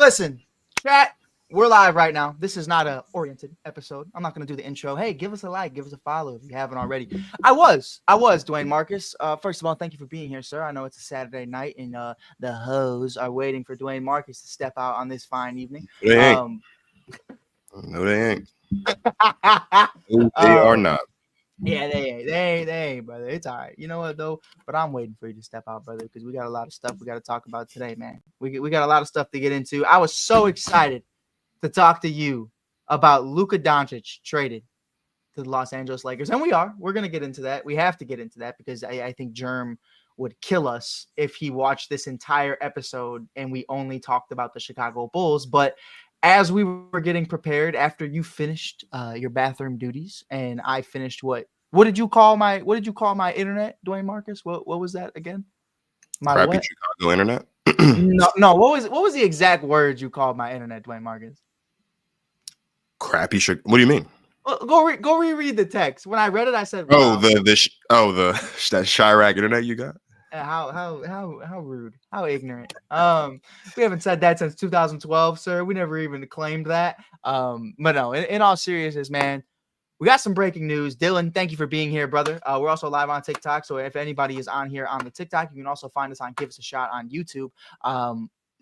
Listen, chat. We're live right now. This is not a oriented episode. I'm not going to do the intro. Hey, give us a like, give us a follow if you haven't already. I was Dwayne Marcus. First of all, thank you for being here, sir. I know it's a Saturday night and the hoes are waiting for Dwayne Marcus to step out on this fine evening. They ain't. No, they ain't. No, they are not. Yeah, they ain't, brother. It's all right. You know what though? But I'm waiting for you to step out, brother, because we got a lot of stuff we got to talk about today, man. We got a lot of stuff to get into. I was so excited to talk to you about Luka Doncic traded to the Los Angeles Lakers. And we're going to get into that. We have to get into that because I think Germ would kill us if he watched this entire episode and we only talked about the Chicago Bulls. But as we were getting prepared after you finished your bathroom duties and I finished what did you call my internet, Dwayne Marcus? What was that again? My crappy what? Chicago internet? No. What was the exact words you called my internet, Dwayne Marcus? Crappy Chicago. What do you mean? Go reread the text. When I read it, I said, wow. "Oh, that Chirac internet you got." How rude, how ignorant. We haven't said that since 2012, sir. We never even claimed that. But no, in all seriousness, man, we got some breaking news. Dylan, thank you for being here, brother. We're also live on TikTok, so if anybody is on here on the TikTok, you can also find us on Give Us a Shot on YouTube.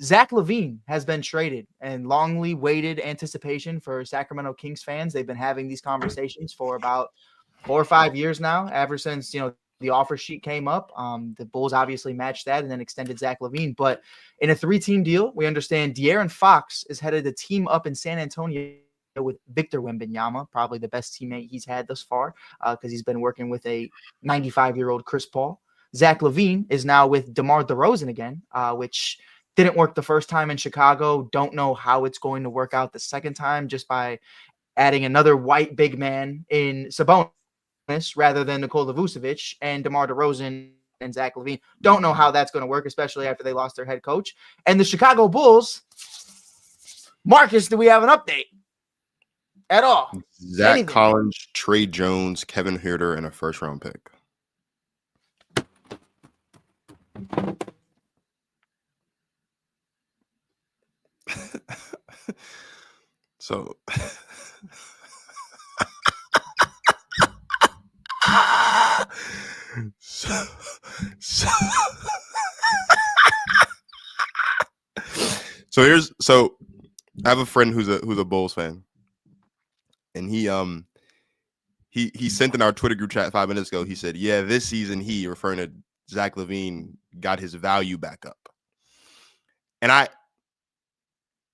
Zach Lavine has been traded, and longly waited anticipation for Sacramento Kings fans. They've been having these conversations for about 4 or 5 years now, ever since the offer sheet came up. The Bulls obviously matched that and then extended Zach Lavine. But in a 3-team deal, we understand De'Aaron Fox is headed to team up in San Antonio with Victor Wembanyama, probably the best teammate he's had thus far because he's been working with a 95-year-old Chris Paul. Zach Lavine is now with DeMar DeRozan again, which didn't work the first time in Chicago. Don't know how it's going to work out the second time just by adding another white big man in Sabonis rather than Nikola Vucevic and DeMar DeRozan and Zach Lavine. Don't know how that's going to work, especially after they lost their head coach. And the Chicago Bulls, Marcus, do we have an update at all? Zach Collins, Trey Jones, Kevin Huerter, and a first-round pick. So so I have a friend who's a Bulls fan, and he sent in our Twitter group chat 5 minutes ago. He said, "Yeah, this season he, referring to Zach Lavine, got his value back up." And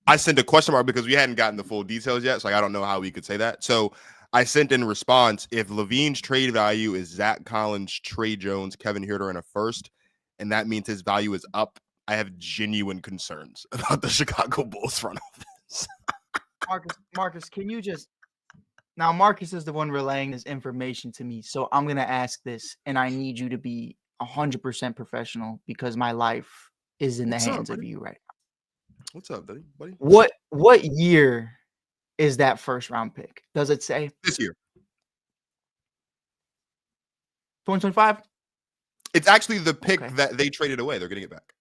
I sent a question mark because we hadn't gotten the full details yet, so I don't know how we could say that. So I sent in response, if Lavine's trade value is Zach Collins, Trey Jones, Kevin Huerter, and a first, and that means his value is up, I have genuine concerns about the Chicago Bulls front office. Marcus, can you just... Now, Marcus is the one relaying this information to me, so I'm going to ask this, and I need you to be 100% professional because my life is in the hands of you right now. What's up, buddy? What year is that first round pick? Does it say? This year. 2025? It's actually the pick that they traded away. They're getting it back.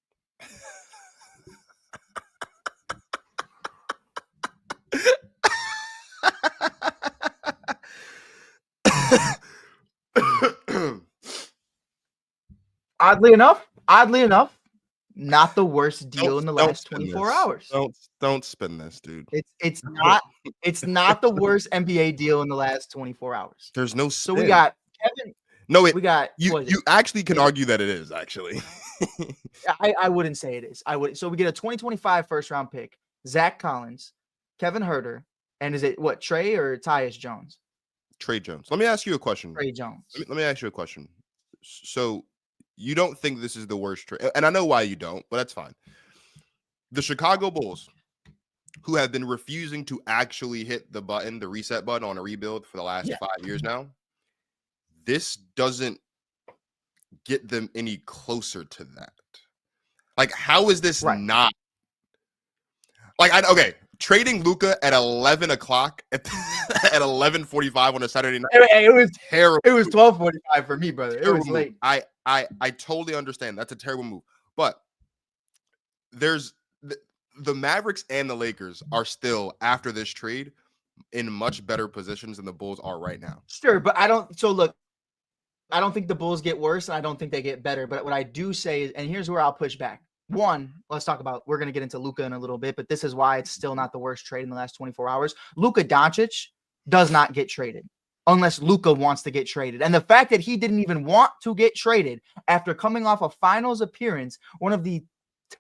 Oddly enough, not the worst deal in the last 24 hours. Don't spin this, dude. It's not the worst NBA deal in the last 24 hours. There's no spin. So we got Kevin. No, you actually can argue that it is, actually. I wouldn't say it is. So we get a 2025 first round pick, Zach Collins, Kevin Huerter, and is it what, Trey or Tyus Jones? Trey Jones. Let me ask you a question. Trey Jones. Let me ask you a question. So you don't think this is the worst trade, and I know why you don't, but that's fine. The Chicago Bulls, who have been refusing to actually hit the reset button on a rebuild for the last 5 years now, this doesn't get them any closer to that. Like, how is this not? Like, trading Luka at 11 o'clock at 11:45 on a Saturday night. It was terrible. It was 12:45 for me, brother. It was late. I totally understand. That's a terrible move. But the Mavericks and the Lakers are still, after this trade, in much better positions than the Bulls are right now. Sure, but I don't. So look, I don't think the Bulls get worse, and I don't think they get better. But what I do say is, and here's where I'll push back. One, let's talk about. We're going to get into Luka in a little bit, but this is why it's still not the worst trade in the last 24 hours. Luka Doncic does not get traded unless Luka wants to get traded. And the fact that he didn't even want to get traded after coming off a finals appearance, one of the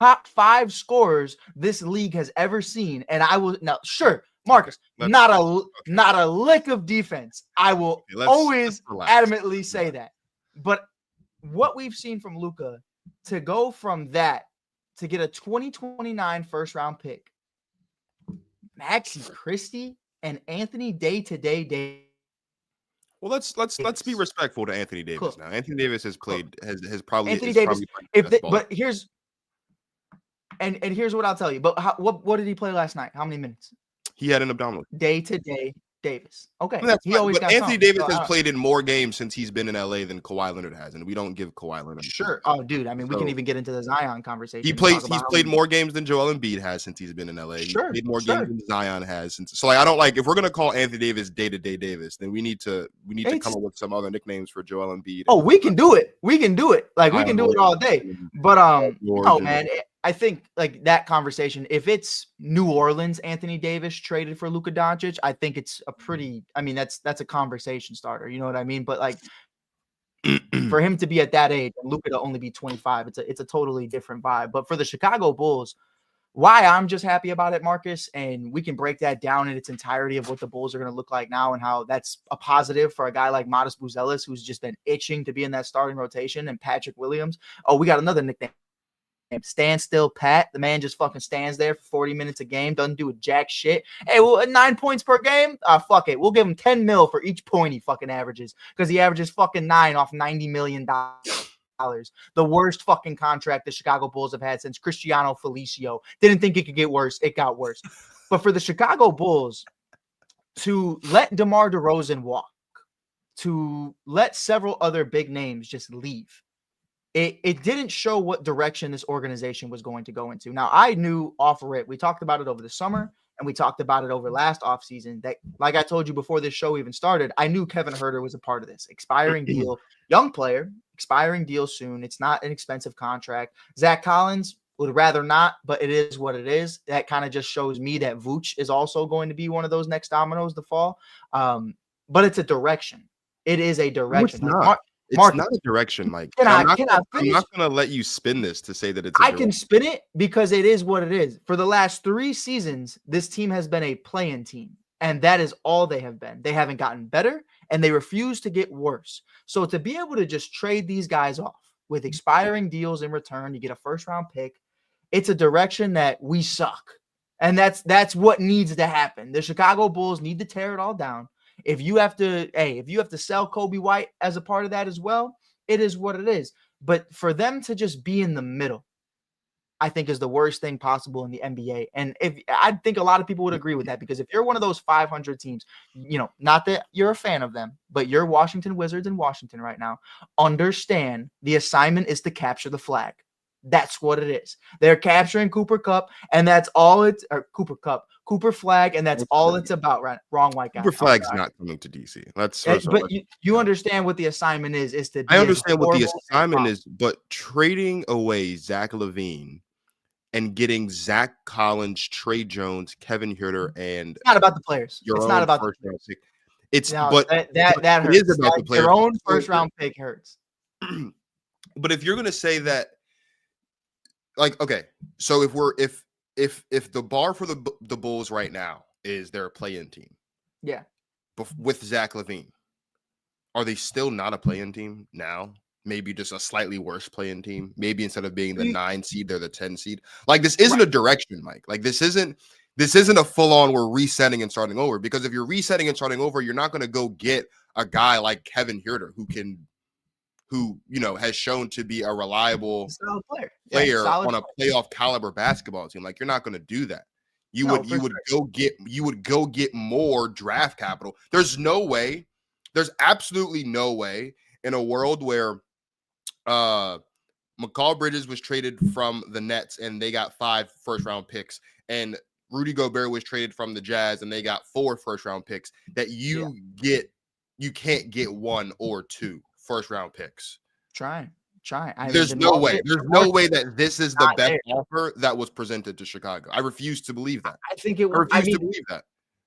top 5 scorers this league has ever seen. And I will now, sure, Marcus, not a lick of defense. I will always adamantly say that. But what we've seen from Luka, to go from that to get a 2029 first round pick, Maxi Christie and Anthony Day. Well, let's be respectful to Anthony Davis now. Anthony Davis has played has probably Anthony Davis. But here's what I'll tell you. But what did he play last night? How many minutes? He had an abdominal. Day Davis. Okay. He always got Anthony Davis has played in more games since he's been in LA than Kawhi Leonard has, and we don't give Kawhi Leonard. Sure. Oh, dude. I mean, we can even get into the Zion conversation. He's played more games than Joel Embiid has since he's been in LA. Sure. He's played more games than Zion has since. So I don't like, if we're gonna call Anthony Davis day-to-day Davis, then we need to come up with some other nicknames for Joel Embiid. Oh, we can do it. Like we can do it all day. But no, man. I think like that conversation, if it's New Orleans, Anthony Davis traded for Luka Doncic, I think it's a pretty, I mean, that's a conversation starter. You know what I mean? But like for him to be at that age and Luka to only be 25, it's a totally different vibe. But for the Chicago Bulls, why I'm just happy about it, Marcus, and we can break that down in its entirety of what the Bulls are going to look like now and how that's a positive for a guy like Modest Buzelis, who's just been itching to be in that starting rotation, and Patrick Williams. Oh, we got another nickname. Standstill Pat. The man just fucking stands there for 40 minutes a game, doesn't do a jack shit. Hey, well, at 9 points per game, fuck it. We'll give him 10 mil for each point he fucking averages, because he averages fucking 9 off $90 million. The worst fucking contract the Chicago Bulls have had since Cristiano Felicio. Didn't think it could get worse. It got worse. But for the Chicago Bulls to let DeMar DeRozan walk, to let several other big names just leave, it didn't show what direction this organization was going to go into. Now, I knew off rip, we talked about it over the summer, and we talked about it over last offseason, that, like I told you before this show even started, I knew Kevin Huerter was a part of this. Expiring deal, young player, expiring deal soon. It's not an expensive contract. Zach Collins would rather not, but it is what it is. That kind of just shows me that Vooch is also going to be one of those next dominoes to fall. But it's a direction. It is a direction. No, it's not. It's not a direction, Mike. I'm not going to let you spin this to say that it's I can spin it because it is what it is. For the last 3 seasons, this team has been a play-in team, and that is all they have been. They haven't gotten better, and they refuse to get worse. So to be able to just trade these guys off with expiring deals in return, you get a first-round pick, it's a direction that we suck. And that's what needs to happen. The Chicago Bulls need to tear it all down. If you have to sell Kobe White as a part of that as well, it is what it is. But for them to just be in the middle, I think is the worst thing possible in the NBA. And I think a lot of people would agree with that, because if you're one of those 500 teams, you know, not that you're a fan of them, but you're Washington Wizards in Washington right now, understand the assignment is to capture the flag. That's what it is. They're capturing Cooper Cup, and that's all Cooper Flag, and that's all it's about, right? Wrong white guy. Cooper Flag's not coming to DC. But you understand what the assignment is to. I understand what the assignment is, but trading away Zach Lavine and getting Zach Collins, Trey Jones, Kevin Huerter, and it's not about the players. It's not about the players. It's no, but that hurts. It is about the players. Your own first round pick hurts. But if you're going to say that, like, okay, so if the bar for the Bulls right now is they're a play-in team, yeah, with Zach Lavine, are they still not a play-in team now? Maybe just a slightly worse play-in team. Maybe instead of being the 9 seed, they're the 10 seed. Like, this isn't a direction, Mike. Like, this isn't a full-on we're resetting and starting over. Because if you're resetting and starting over, you're not going to go get a guy like Kevin Huerter who you know has shown to be a reliable player on a playoff caliber basketball team. Like, you're not going to do that. You would go get more draft capital. There's absolutely no way in a world where McCall Bridges was traded from the Nets and they got 5 first-round picks. And Rudy Gobert was traded from the Jazz and they got 4 first-round picks. That you can't get 1 or 2 first-round picks. Try. I There's mean, no way. There's no way that this is the best there. offer that was presented to Chicago. I refuse to believe that. I think it. I refuse to believe that.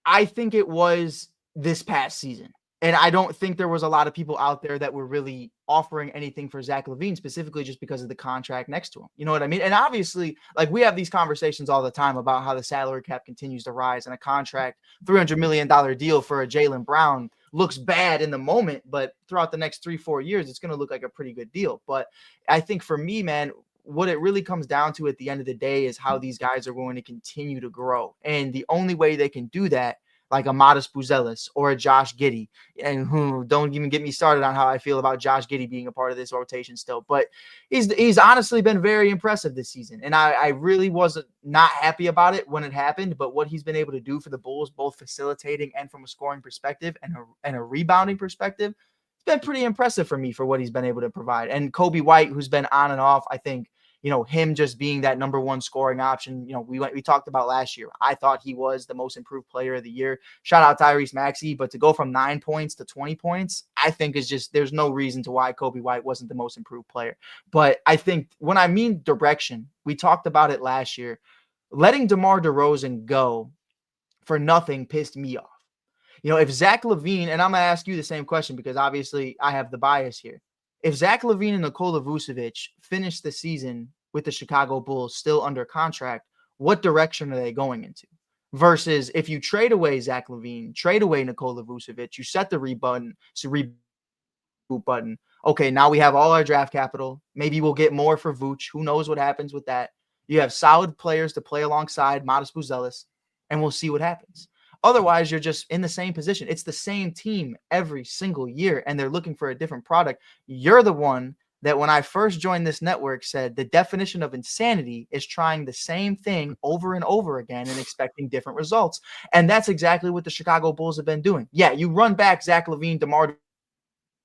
I think it was this past season. And I don't think there was a lot of people out there that were really offering anything for Zach Lavine, specifically just because of the contract next to him. You know what I mean? And obviously, like, we have these conversations all the time about how the salary cap continues to rise, and a contract, $300 million deal for a Jaylen Brown looks bad in the moment, but throughout the next 3-4 years, it's going to look like a pretty good deal. But I think for me, man, what it really comes down to at the end of the day is how these guys are going to continue to grow. And the only way they can do that, like a Modest Buzelis or a Josh Giddey, and don't even get me started on how I feel about Josh Giddey being a part of this rotation still. But he's honestly been very impressive this season. And I really wasn't not happy about it when it happened, but what he's been able to do for the Bulls, both facilitating and from a scoring perspective and a rebounding perspective, it's been pretty impressive for me for what he's been able to provide. And Kobe White, who's been on and off, I think, him just being that number one scoring option, we talked about last year. I thought he was the most improved player of the year. Shout out Tyrese Maxey, but to go from 9 points to 20 points, I think is just, there's no reason to why Kobe White wasn't the most improved player. But I think when I mean direction, we talked about it last year. Letting DeMar DeRozan go for nothing pissed me off. If Zach Lavine, and I'm going to ask you the same question because obviously I have the bias here. If Zach Lavine and Nikola Vucevic finish the season with the Chicago Bulls still under contract, what direction are they going into? Versus if you trade away Zach Lavine, trade away Nikola Vucevic, you set the reboot button. Okay, now we have all our draft capital. Maybe we'll get more for Vooch. Who knows what happens with that? You have solid players to play alongside Modest Buzelis, and we'll see what happens. Otherwise, you're just in the same position. It's the same team every single year, and they're looking for a different product. You're the one that when I first joined this network said the definition of insanity is trying the same thing over and over again and expecting different results. And that's exactly what the Chicago Bulls have been doing. Yeah, you run back Zach Lavine, DeMar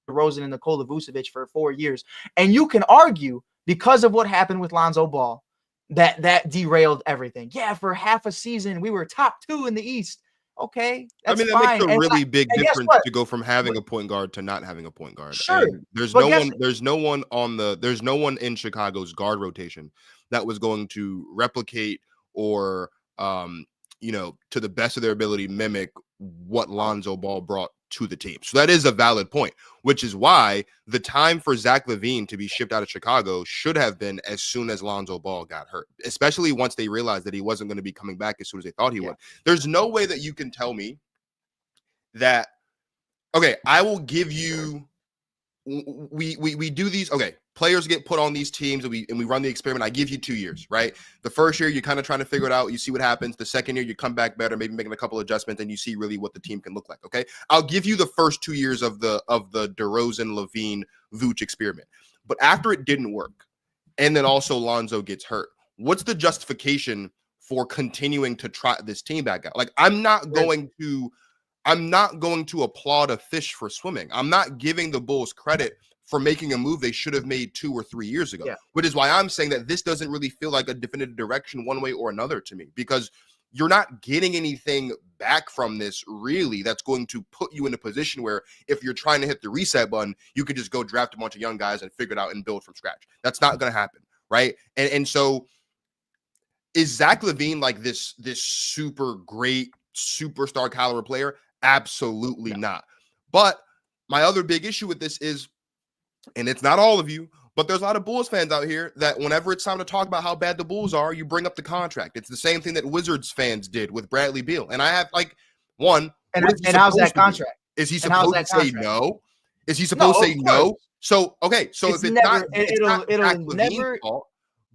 DeRozan, and Nikola Vucevic for 4 years, and you can argue because of what happened with Lonzo Ball that derailed everything. Yeah, for half a season, we were top 2 in the East. Okay, that's that fine. makes a really big difference to go from having a point guard to not having a point guard. Sure. And there's no one in Chicago's guard rotation that was going to replicate or to the best of their ability mimic what Lonzo Ball brought to the team. So that is a valid point, which is why the time for Zach Lavine to be shipped out of Chicago should have been as soon as Lonzo Ball got hurt, especially once they realized that he wasn't going to be coming back as soon as they thought he would. There's no way that you can tell me that, okay, I will give you, we do these, okay, players get put on these teams and we run the experiment. I give you 2 years, right? The first year, you're kind of trying to figure it out. You see what happens. The second year, you come back better, maybe making a couple adjustments, and you see really what the team can look like, okay? I'll give you the first 2 years of the DeRozan, Lavine, Vooch experiment. But after it didn't work, and then also Lonzo gets hurt, what's the justification for continuing to try this team back out? Like, I'm not going to applaud a fish for swimming. I'm not giving the Bulls credit for making a move they should have made 2 or 3 years ago, which is why I'm saying that this doesn't really feel like a definitive direction one way or another to me, because you're not getting anything back from this really that's going to put you in a position where if you're trying to hit the reset button, you could just go draft a bunch of young guys and figure it out and build from scratch. That's not going to happen, right? And so is Zach Lavine like this super great superstar caliber player? Absolutely not. But my other big issue with this is, and it's not all of you, but there's a lot of Bulls fans out here that whenever it's time to talk about how bad the Bulls are, you bring up the contract. It's the same thing that Wizards fans did with Bradley Beal. And I have and how's that contract? Is he supposed to say no? Is he supposed to say no? So, okay. So if it's not,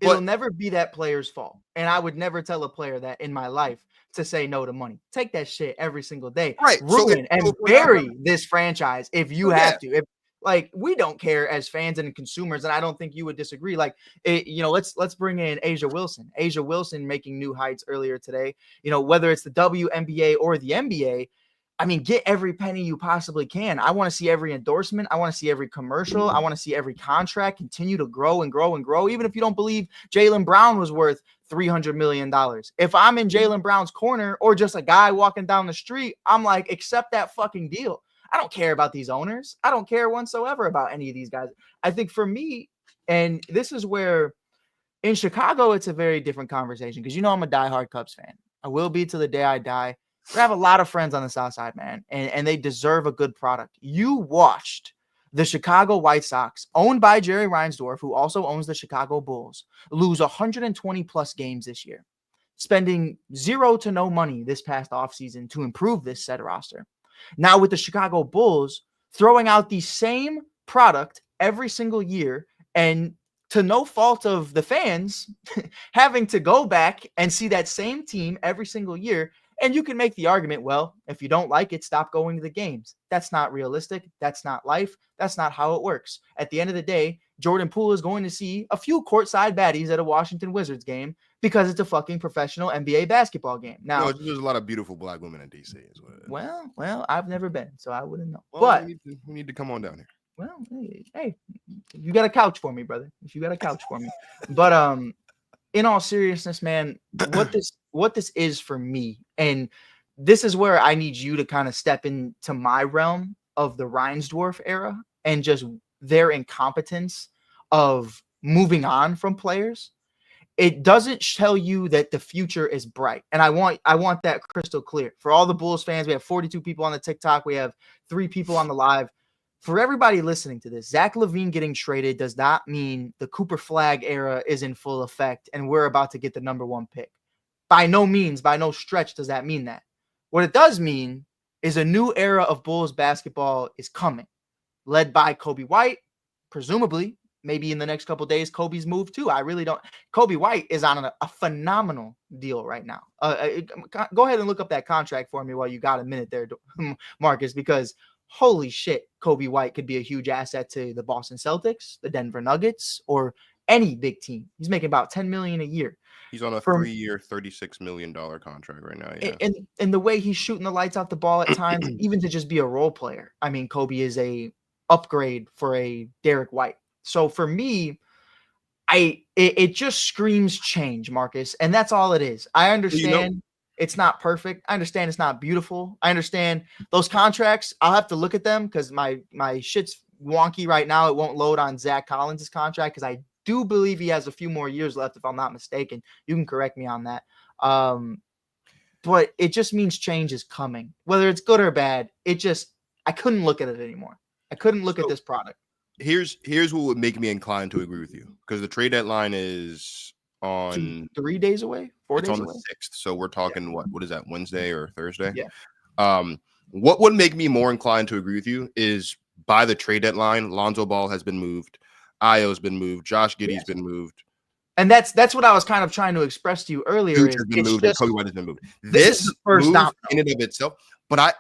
it'll never be that player's fault. And I would never tell a player that in my life to say no to money. Take that shit every single day. Right. Ruin and bury this franchise if you have to. Like, we don't care as fans and consumers, and I don't think you would disagree. Like, let's bring in Asia Wilson. Asia Wilson making new heights earlier today. Whether it's the WNBA or the NBA, I mean, get every penny you possibly can. I want to see every endorsement. I want to see every commercial. I want to see every contract continue to grow and grow and grow. Even if you don't believe Jaylen Brown was worth $300 million. If I'm in Jaylen Brown's corner or just a guy walking down the street, I'm like, accept that fucking deal. I don't care about these owners. I don't care whatsoever about any of these guys. I think for me, and this is where in Chicago, it's a very different conversation because I'm a diehard Cubs fan. I will be till the day I die. But I have a lot of friends on the South Side, man, and they deserve a good product. You watched the Chicago White Sox, owned by Jerry Reinsdorf, who also owns the Chicago Bulls, lose 120 plus games this year, spending zero to no money this past offseason to improve this said roster. Now with the Chicago Bulls throwing out the same product every single year and to no fault of the fans having to go back and see that same team every single year. And you can make the argument, well, if you don't like it, stop going to the games. That's not realistic. That's not life. That's not how it works. At the end of the day, Jordan Poole is going to see a few courtside baddies at a Washington Wizards game because it's a fucking professional NBA basketball game. Now, no, there's a lot of beautiful black women in DC. Is what it is. Well, I've never been, so I wouldn't know. Well, but we need to come on down here. Well, hey, you got a couch for me, brother. If you got a couch for me. But in all seriousness, man, what this is for me, and this is where I need you to kind of step into my realm of the Reinsdorf era and just their incompetence of moving on from players. It doesn't tell you that the future is bright. And I want that crystal clear. For all the Bulls fans, we have 42 people on the TikTok. We have 3 people on the live. For everybody listening to this, Zach Lavine getting traded does not mean the Cooper Flagg era is in full effect and we're about to get the number 1 pick. By no means, by no stretch does that mean that. What it does mean is a new era of Bulls basketball is coming, led by Kobe White, presumably. Maybe in the next couple of days, Kobe's moved too. I really don't. Kobe White is on a phenomenal deal right now. Go ahead and look up that contract for me while you got a minute there, Marcus, because holy shit, Kobe White could be a huge asset to the Boston Celtics, the Denver Nuggets, or any big team. He's making about $10 million a year. He's on a 3-year, $36 million contract right now. Yeah. And the way he's shooting the lights out the ball at times, even to just be a role player. I mean, Kobe is a upgrade for a Derek White. So for me, it just screams change, Marcus, and that's all it is. I understand it's not perfect. I understand it's not beautiful. I understand those contracts. I'll have to look at them because my shit's wonky right now. It won't load on Zach Collins' contract because I do believe he has a few more years left, if I'm not mistaken. You can correct me on that. But it just means change is coming, whether it's good or bad. I couldn't look at it anymore. I couldn't look at this product. Here's what would make me inclined to agree with you, because the trade deadline is on 3 days away, 4 days away. It's on the 6th, so we're talking what is that, Wednesday or Thursday? Yeah. What would make me more inclined to agree with you is by the trade deadline, Lonzo Ball has been moved, Ayo's been moved, Josh Giddey's been moved, and that's what I was kind of trying to express to you earlier. Duke has been moved, and Kobe White has been moved. This is the first move in and of itself, but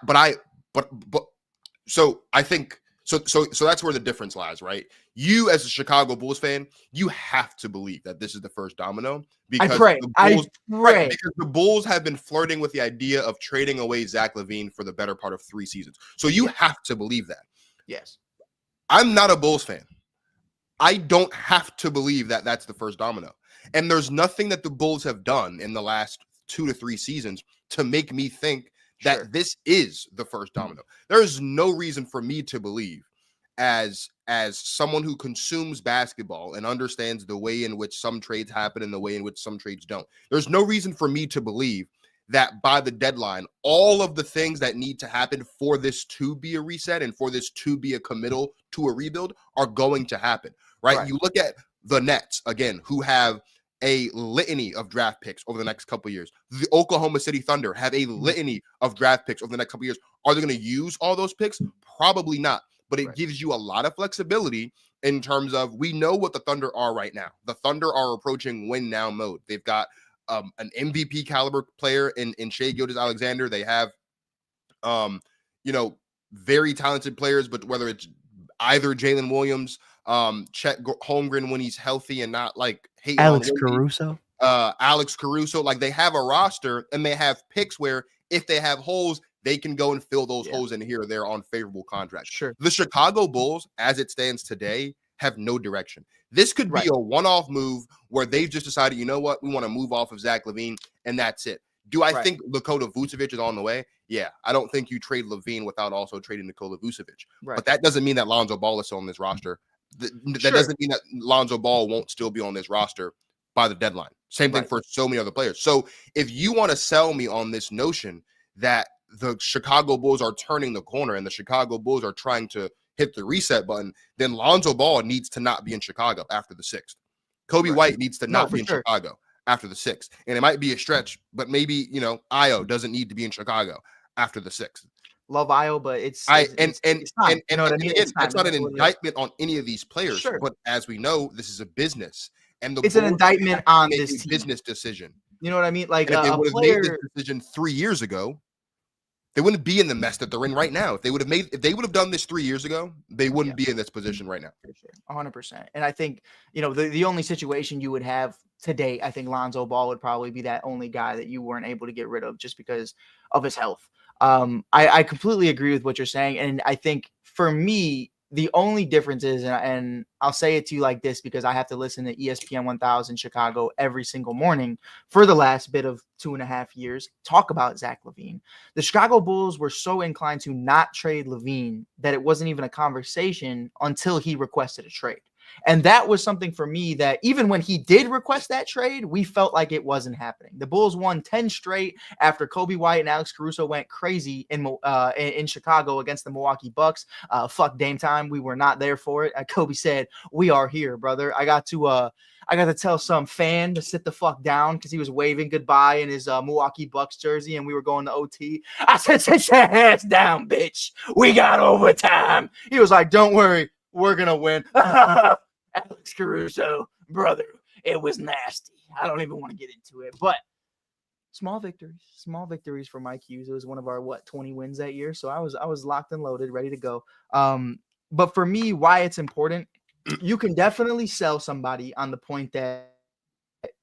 so I think. So that's where the difference lies, right? You, as a Chicago Bulls fan, you have to believe that this is the first domino because I pray. Because the Bulls have been flirting with the idea of trading away Zach Lavine for the better part of 3 seasons. So you have to believe that. Yes. I'm not a Bulls fan. I don't have to believe that that's the first domino. And there's nothing that the Bulls have done in the last 2 to 3 seasons to make me think that this is the first domino. There is no reason for me to believe, as someone who consumes basketball and understands the way in which some trades happen and the way in which some trades don't. There's no reason for me to believe that by the deadline, all of the things that need to happen for this to be a reset and for this to be a committal to a rebuild are going to happen, right? You look at the Nets, again, who have a litany of draft picks over the next couple of years. The Oklahoma City Thunder have a litany of draft picks over the next couple of years. Are they going to use all those picks? Probably not. But it gives you a lot of flexibility in terms of, we know what the Thunder are right now. The Thunder are approaching win now mode. They've got an MVP caliber player in Shai Gilgeous-Alexander. They have, very talented players, but whether it's either Jalen Williams, Chet Holmgren when he's healthy and not like hating Alex on Caruso. Alex Caruso, like they have a roster and they have picks where if they have holes, they can go and fill those Yeah. holes in here or there on favorable contracts. Sure. The Chicago Bulls, as it stands today, have no direction. This could be Right. a one-off move where they've just decided, you know what, we want to move off of Zach Lavine, and that's it. Do I Right. think Nikola Vucevic is on the way? Yeah. I don't think you trade Lavine without also trading Nikola Vucevic. Right. But that doesn't mean that Lonzo Ball is still on this roster. That Sure. doesn't mean that Lonzo Ball won't still be on this roster by the deadline. Same thing Right. for so many other players. So if you want to sell me on this notion that the Chicago Bulls are turning the corner and the Chicago Bulls are trying to hit the reset button, then Lonzo Ball needs to not be in Chicago after the 6th. Kobe Right. White needs to No, not for be in sure. Chicago after the 6th. And it might be a stretch, but maybe, you know, Io doesn't need to be in Chicago after the 6th. Love Io, but it's And time. You know what I mean? again, It's that's time. not an That's what it is. indictment on any of these players, Sure. but as we know, this is a business, and the It's an Bulls indictment have to on make this a team. business decision. You know what I mean? Like And if they a would have made this player. decision 3 years ago, they wouldn't be in the mess that they're in right now. If they would have done this 3 years ago, they wouldn't be in this position right now. For sure. 100%. And I think, you know, the only situation you would have today, I think Lonzo Ball would probably be that only guy that you weren't able to get rid of just because of his health. I completely agree with what you're saying. And I think for me, the only difference is, and I'll say it to you like this because I have to listen to ESPN 1000 Chicago every single morning for the last bit of 2.5 years, talk about Zach Lavine. The Chicago Bulls were so inclined to not trade Lavine that it wasn't even a conversation until he requested a trade. And that was something for me that even when he did request that trade, we felt like it wasn't happening. The Bulls won 10 straight after Kobe White and Alex Caruso went crazy in Chicago against the Milwaukee Bucks. Fuck Dame time. We were not there for it. Kobe said, "We are here, brother." I got to tell some fan to sit the fuck down because he was waving goodbye in his Milwaukee Bucks jersey and we were going to OT. I said, "Sit your ass down, bitch. We got overtime." He was like, "Don't worry. We're going to win." Alex Caruso, brother, it was nasty. I don't even want to get into it, but small victories for Mike Hughes. It was one of our 20 wins that year. So I was locked and loaded, ready to go. But for me, why it's important, you can definitely sell somebody on the point that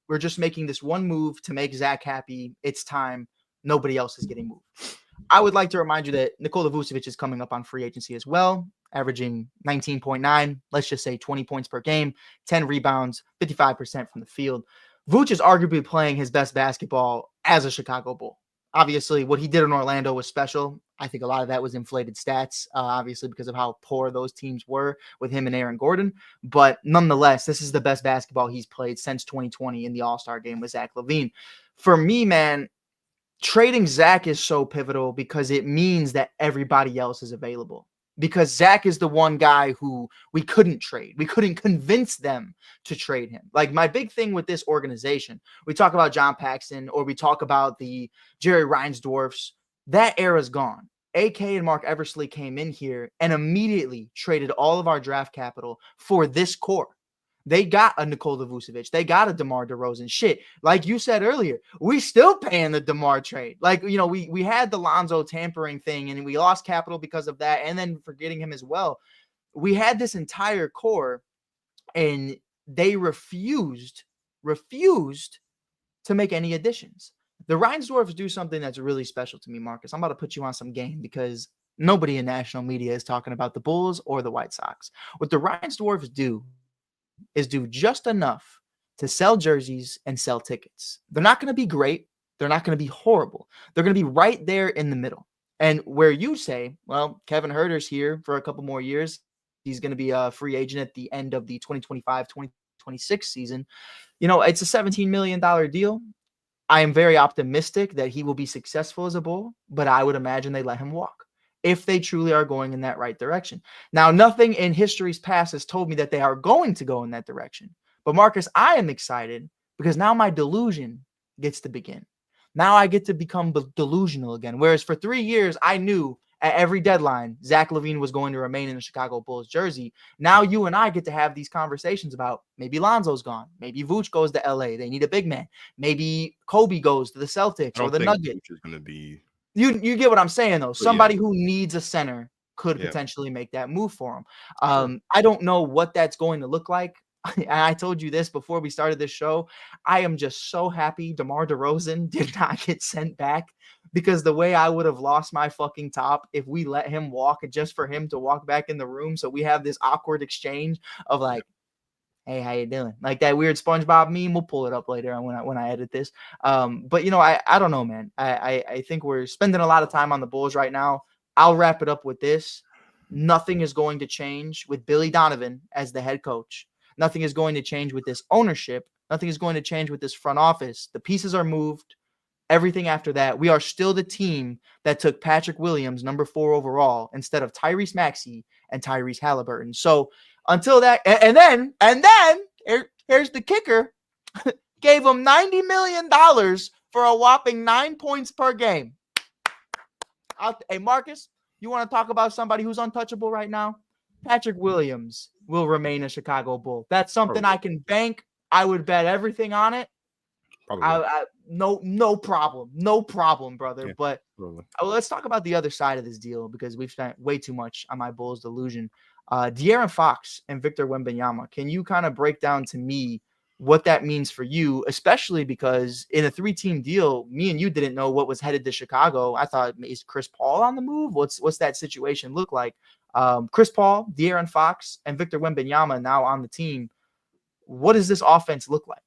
we're just making this one move to make Zach happy. It's time. Nobody else is getting moved. I would like to remind you that Nikola Vucevic is coming up on free agency as well, averaging 19.9, let's just say 20 points per game, 10 rebounds, 55% from the field. Vuce is arguably playing his best basketball as a Chicago Bull. Obviously, what he did in Orlando was special. I think a lot of that was inflated stats, obviously, because of how poor those teams were with him and Aaron Gordon. But nonetheless, this is the best basketball he's played since 2020 in the All-Star game with Zach Lavine. For me, man, trading Zach is so pivotal because it means that everybody else is available. Because Zach is the one guy who we couldn't trade. We couldn't convince them to trade him. Like my big thing with this organization, we talk about John Paxson or we talk about the Jerry Reinsdorfs. That era's gone. AK and Mark Eversley came in here and immediately traded all of our draft capital for this core. They got a Nikola Vucevic. They got a DeMar DeRozan. Shit, like you said earlier, we still paying the DeMar trade. Like, you know, we had the Lonzo tampering thing and we lost capital because of that and then forgetting him as well. We had this entire core and they refused to make any additions. The Reinsdorfs do something that's really special to me, Marcus. I'm about to put you on some game because nobody in national media is talking about the Bulls or the White Sox. What the Reinsdorfs do is do just enough to sell jerseys and sell tickets. They're not going to be great. They're not going to be horrible. They're going to be right there in the middle. And where you say, well, Kevin Huerter's here for a couple more years. He's going to be a free agent at the end of the 2025-2026 season. You know, it's a $17 million deal. I am very optimistic that he will be successful as a Bull, but I would imagine they let him walk if they truly are going in that right direction. Now, nothing in history's past has told me that they are going to go in that direction. But Marcus, I am excited because now my delusion gets to begin. Now I get to become delusional again. Whereas for 3 years, I knew at every deadline, Zach Lavine was going to remain in the Chicago Bulls jersey. Now you and I get to have these conversations about maybe Lonzo's gone. Maybe Vooch goes to LA. They need a big man. Maybe Kobe goes to the Celtics or the Nuggets. Vooch is going to be... You get what I'm saying, though. Somebody who needs a center could potentially make that move for him. Sure. I don't know what that's going to look like. And I told you this before we started this show. I am just so happy DeMar DeRozan did not get sent back because the way I would have lost my fucking top if we let him walk just for him to walk back in the room. So we have this awkward exchange of like, hey, how you doing? Like that weird SpongeBob meme. We'll pull it up later on when I edit this. But I don't know, man. I think we're spending a lot of time on the Bulls right now. I'll wrap it up with this. Nothing is going to change with Billy Donovan as the head coach. Nothing is going to change with this ownership. Nothing is going to change with this front office. The pieces are moved. Everything after that, we are still the team that took Patrick Williams, number 4 overall, instead of Tyrese Maxey and Tyrese Halliburton. So until that, and then here's the kicker: gave him $90 million for a whopping 9 points per game. Hey, Marcus, you want to talk about somebody who's untouchable right now? Patrick Williams will remain a Chicago Bull. That's something I can bank. I would bet everything on it. No problem, brother. Yeah, but let's talk about the other side of this deal because we've spent way too much on my Bulls delusion. De'Aaron Fox and Victor Wembanyama. Can you kind of break down to me what that means for you, especially because in a 3-team deal, me and you didn't know what was headed to Chicago. I thought, is Chris Paul on the move? What's that situation look like? Chris Paul, De'Aaron Fox, and Victor Wembanyama now on the team. What does this offense look like?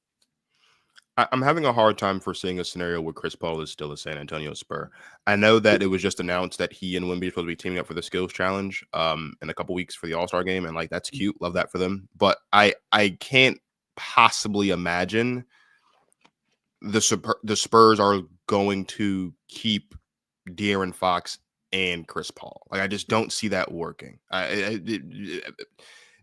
I'm having a hard time foreseeing a scenario where Chris Paul is still a San Antonio Spur. I know that it was just announced that he and Wemby are supposed to be teaming up for the skills challenge in a couple weeks for the All-Star game, and like that's cute. Love that for them. But I can't possibly imagine the Spurs are going to keep De'Aaron Fox and Chris Paul. Like I just don't see that working.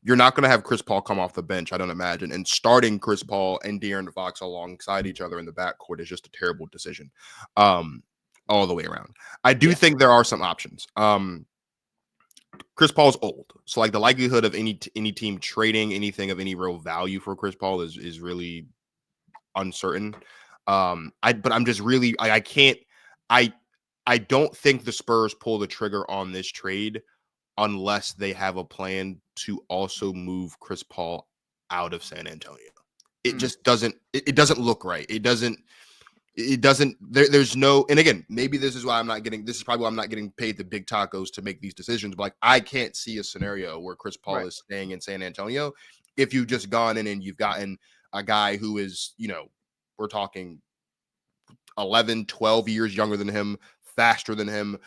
You're not going to have Chris Paul come off the bench, I don't imagine. And starting Chris Paul and De'Aaron Fox alongside each other in the backcourt is just a terrible decision all the way around. I do think there are some options. Chris Paul's old. So, like, the likelihood of any team trading anything of any real value for Chris Paul is really uncertain. But I'm just really – I can't – I don't think the Spurs pull the trigger on this trade unless they have a plan to also move Chris Paul out of San Antonio. It just doesn't, it doesn't look right. There's no, and again, maybe this is probably why I'm not getting paid the big tacos to make these decisions. But like, I can't see a scenario where Chris Paul is staying in San Antonio if you've just gone in and you've gotten a guy who is, we're talking 11, 12 years younger than him, faster than him,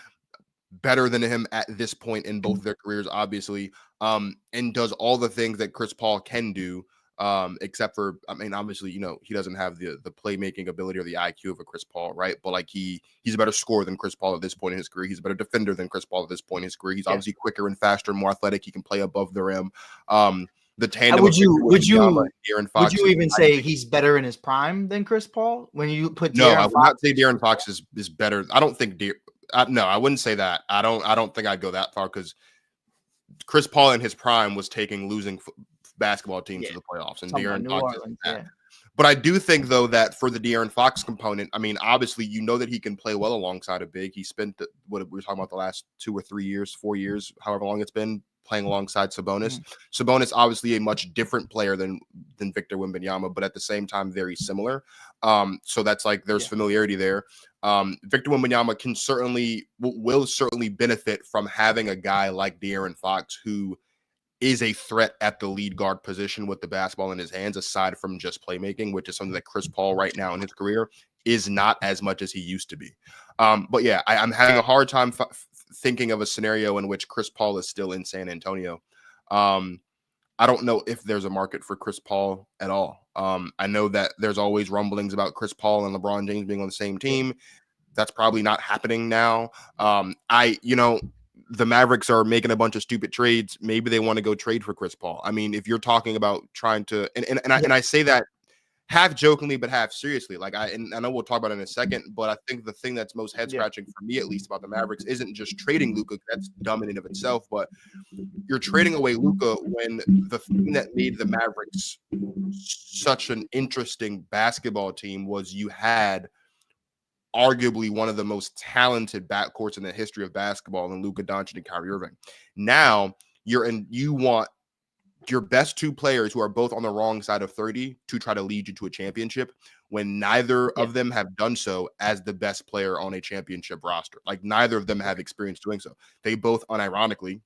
better than him at this point in both their careers, obviously, and does all the things that Chris Paul can do, except for, obviously, he doesn't have the playmaking ability or the IQ of a Chris Paul, right? But like he's a better scorer than Chris Paul at this point in his career. He's a better defender than Chris Paul at this point in his career. He's obviously quicker and faster, more athletic. He can play above the rim. The tandem. Would you even say he's better in his prime than Chris Paul when you put? No, I would not say De'Aaron Fox is better. I don't think no, I wouldn't say that. I don't think I'd go that far because Chris Paul in his prime was taking losing basketball teams to the playoffs, and De'Aaron Fox isn't that. But I do think, though, that for the De'Aaron Fox component, obviously, that he can play well alongside a big. He spent what we were talking about the last 2 or 3 years, 4 years, however long it's been, playing alongside Sabonis. Sabonis, obviously, a much different player than Victor Wembanyama, but at the same time, very similar. So that's like there's familiarity there. Victor Wembanyama will certainly benefit from having a guy like De'Aaron Fox who is a threat at the lead guard position with the basketball in his hands, aside from just playmaking, which is something that Chris Paul right now in his career is not as much as he used to be. But yeah, I'm having a hard time thinking of a scenario in which Chris Paul is still in San Antonio. I don't know if there's a market for Chris Paul at all. I know that there's always rumblings about Chris Paul and LeBron James being on the same team. That's probably not happening now. The Mavericks are making a bunch of stupid trades. Maybe they want to go trade for Chris Paul. If you're talking about trying to, and I say that half jokingly, but half seriously. Like I know we'll talk about it in a second, but I think the thing that's most head scratching for me, at least, about the Mavericks isn't just trading Luka. That's dumb in and of itself, but you're trading away Luka when the thing that made the Mavericks such an interesting basketball team was you had arguably one of the most talented backcourts in the history of basketball in Luka Doncic and Kyrie Irving. Now you want your best two players who are both on the wrong side of 30 to try to lead you to a championship when neither Yeah. of them have done so as the best player on a championship roster. Like neither of them have experience doing so. They both unironically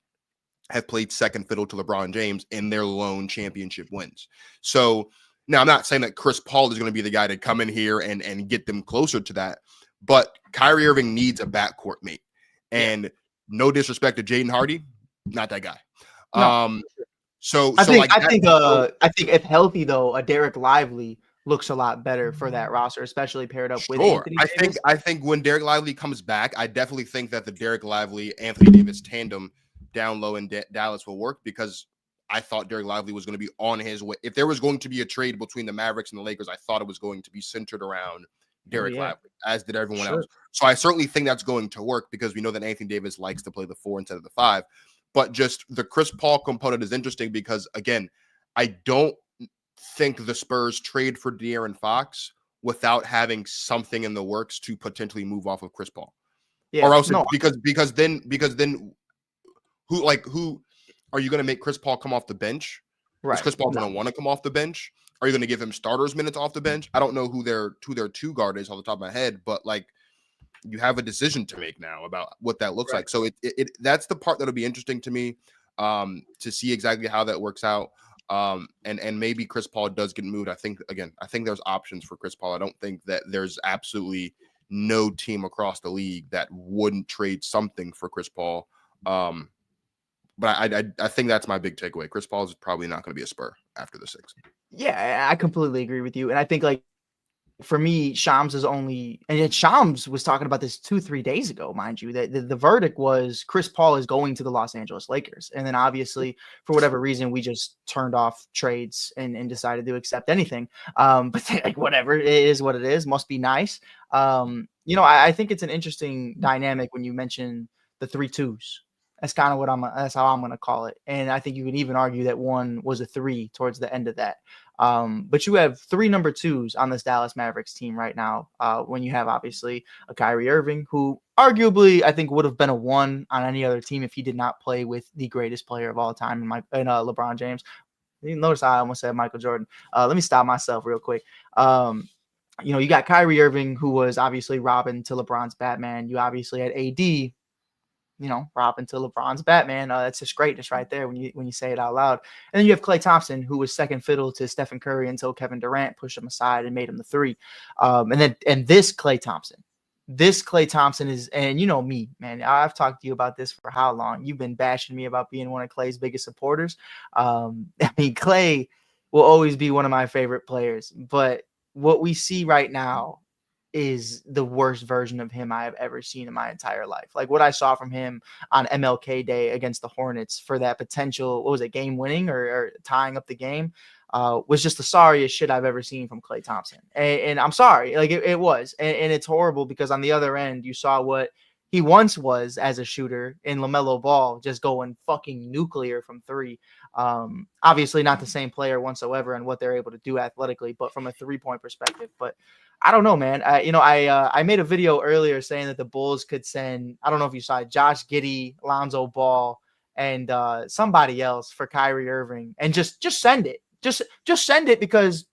have played second fiddle to LeBron James in their lone championship wins. So now I'm not saying that Chris Paul is going to be the guy to come in here and get them closer to that, but Kyrie Irving needs a backcourt mate. And no disrespect to Jaden Hardy, not that guy. No. So I think like I think if healthy though, a Derek Lively looks a lot better for that roster, especially paired up with sure. Anthony I Davis. think when Derek Lively comes back, I definitely think that the Derek Lively Anthony Davis tandem down low in Dallas will work because I thought Derek Lively was going to be on his way. If there was going to be a trade between the Mavericks and the Lakers, I thought it was going to be centered around Derek Lively, as did everyone else. So I certainly think that's going to work because we know that Anthony Davis likes to play the 4 instead of the 5. But just the Chris Paul component is interesting because, again, I don't think the Spurs trade for De'Aaron Fox without having something in the works to potentially move off of Chris Paul. Yeah, or else no, because then who are you going to make Chris Paul come off the bench? right. Is Chris Paul going to want to come off the bench? Are you going to give him starters minutes off the bench? I don't know who their two guard is off the top of my head, but like you have a decision to make now about what that looks like. So it that's the part that'll be interesting to me to see exactly how that works out. And maybe Chris Paul does get moved. I think there's options for Chris Paul. I don't think that there's absolutely no team across the league that wouldn't trade something for Chris Paul. But I think that's my big takeaway. Chris Paul is probably not going to be a Spur after the 6. Yeah, I completely agree with you. And I think like for me, Shams is only, and yet Shams was talking about this 2-3 days ago, mind you, that the verdict was Chris Paul is going to the Los Angeles Lakers. And then obviously for whatever reason, we just turned off trades and decided to accept anything. But like, whatever, it is what it is, must be nice. I think it's an interesting dynamic when you mention the 3-2s. That's kind of that's how I'm going to call it. And I think you could even argue that one was a 3 towards the end of that. But you have 3 number 2s on this Dallas Mavericks team right now. When you have obviously a Kyrie Irving, who arguably I think would have been a 1 on any other team if he did not play with the greatest player of all time in LeBron James. You notice I almost said Michael Jordan. Let me stop myself real quick. You got Kyrie Irving, who was obviously Robin to LeBron's Batman. You obviously had AD, Robin to LeBron's Batman. That's just greatness right there when you say it out loud. And then you have Klay Thompson, who was second fiddle to Stephen Curry until Kevin Durant pushed him aside and made him the 3. And this Klay Thompson is, and you know me, man, I've talked to you about this for how long? You've been bashing me about being one of Klay's biggest supporters. Klay will always be one of my favorite players, but what we see right now is the worst version of him I have ever seen in my entire life. Like what I saw from him on MLK Day against the Hornets for that potential, what was it, game winning or tying up the game, was just the sorriest shit I've ever seen from Klay Thompson. And I'm sorry, like it was. And it's horrible because on the other end, you saw what he once was as a shooter in LaMelo Ball, just going fucking nuclear from 3. Obviously not the same player whatsoever and what they're able to do athletically, but from a 3-point perspective. But I don't know, man. I made a video earlier saying that the Bulls could send, I don't know if you saw it, Josh Giddey, Lonzo Ball, and somebody else for Kyrie Irving, and just send it. Just send it because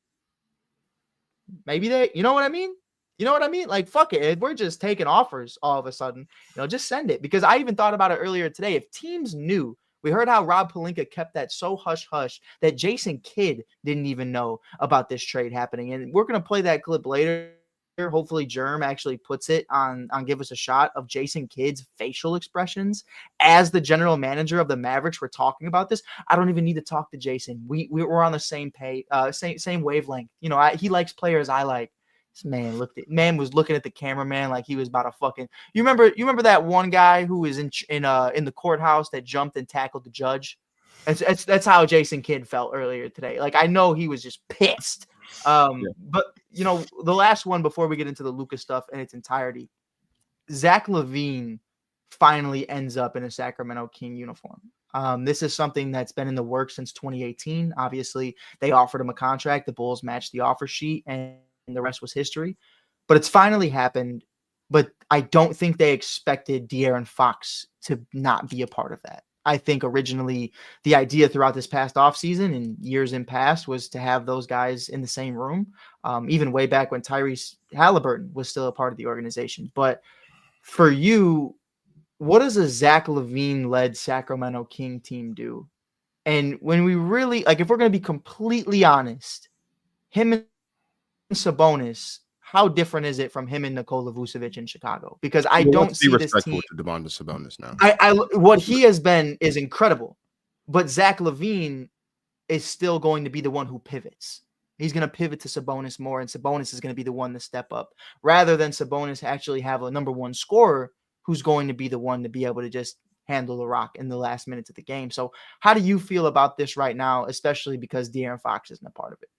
maybe they, you know what I mean? You know what I mean? Like, fuck it. If we're just taking offers all of a sudden, just send it. Because I even thought about it earlier today. If teams knew, we heard how Rob Pelinka kept that so hush-hush that Jason Kidd didn't even know about this trade happening. And we're going to play that clip later. Hopefully Germ actually puts it on Give Us a Shot of Jason Kidd's facial expressions as the general manager of the Mavericks. We're talking about this. I don't even need to talk to Jason. We're on the same page, same wavelength. He likes players I like. This man was looking at the cameraman like he was about to fucking. You remember that one guy who was in the courthouse that jumped and tackled the judge? That's how Jason Kidd felt earlier today. Like I know he was just pissed. But the last one before we get into the Luka stuff in its entirety, Zach Lavine finally ends up in a Sacramento King uniform. This is something that's been in the works since 2018. Obviously, they offered him a contract. The Bulls matched the offer sheet, and the rest was history. But it's finally happened. But I don't think they expected De'Aaron Fox to not be a part of that. I think originally the idea throughout this past offseason and years in past was to have those guys in the same room, even way back when Tyrese Halliburton was still a part of the organization. But for you, what does a Zach LaVine-led Sacramento King team do? And when we really, like, if we're going to be completely honest, him and Sabonis, how different is it from him and Nikola Vucevic in Chicago? Because I Well, don't let's be see this respectful team. to Domantas Sabonis now. What he has been is incredible, but Zach LaVine is still going to be the one who pivots. He's going to pivot to Sabonis more, and Sabonis is going to be the one to step up rather than Sabonis actually have a number one scorer who's going to be the one to be able to just handle the rock in the last minutes of the game. So how do you feel about this right now, especially because De'Aaron Fox isn't a part of it?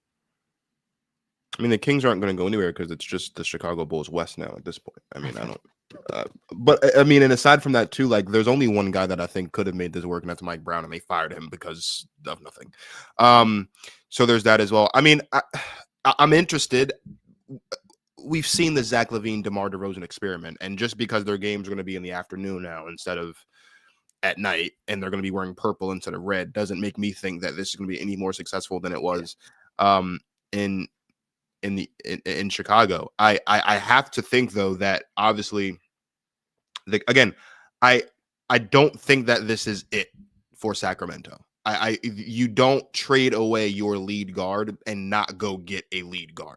I mean, the Kings aren't going to go anywhere because it's just the Chicago Bulls West now at this point. I mean, I don't. But I mean, and aside from that too, like there's only one guy that I think could have made this work, and that's Mike Brown, and they fired him because of nothing. So there's that as well. I mean, I'm interested. We've seen the Zach LaVine, DeMar DeRozan experiment, and just because their games are going to be in the afternoon now instead of at night, and they're going to be wearing purple instead of red, doesn't make me think that this is going to be any more successful than it was in Chicago. I have to think though that obviously, again, I don't think that this is it for Sacramento. You don't trade away your lead guard and not go get a lead guard,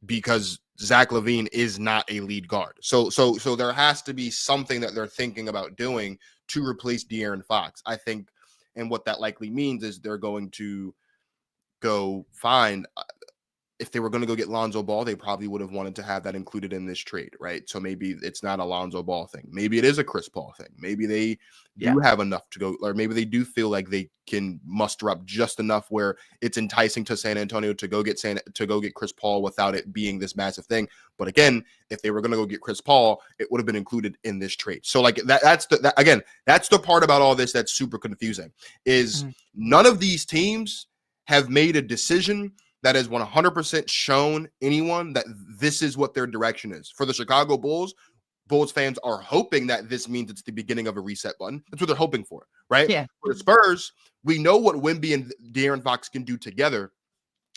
because Zach LaVine is not a lead guard. So there has to be something that they're thinking about doing to replace De'Aaron Fox, I think. And what that likely means is they're going to go find, if they were going to go get Lonzo Ball, they probably would have wanted to have that included in this trade, right? So maybe it's not a Lonzo Ball thing. Maybe it is a Chris Paul thing. Maybe they do have enough to go, or maybe they do feel like they can muster up just enough where it's enticing to San Antonio to go get Chris Paul without it being this massive thing. But again, if they were going to go get Chris Paul, it would have been included in this trade. So like that's the part about all this that's super confusing is none of these teams have made a decision that has 100% shown anyone that this is what their direction is. For the Chicago Bulls fans are hoping that this means it's the beginning of a reset button. That's what they're hoping for, right? Yeah. For the Spurs, we know what Wemby and De'Aaron Fox can do together,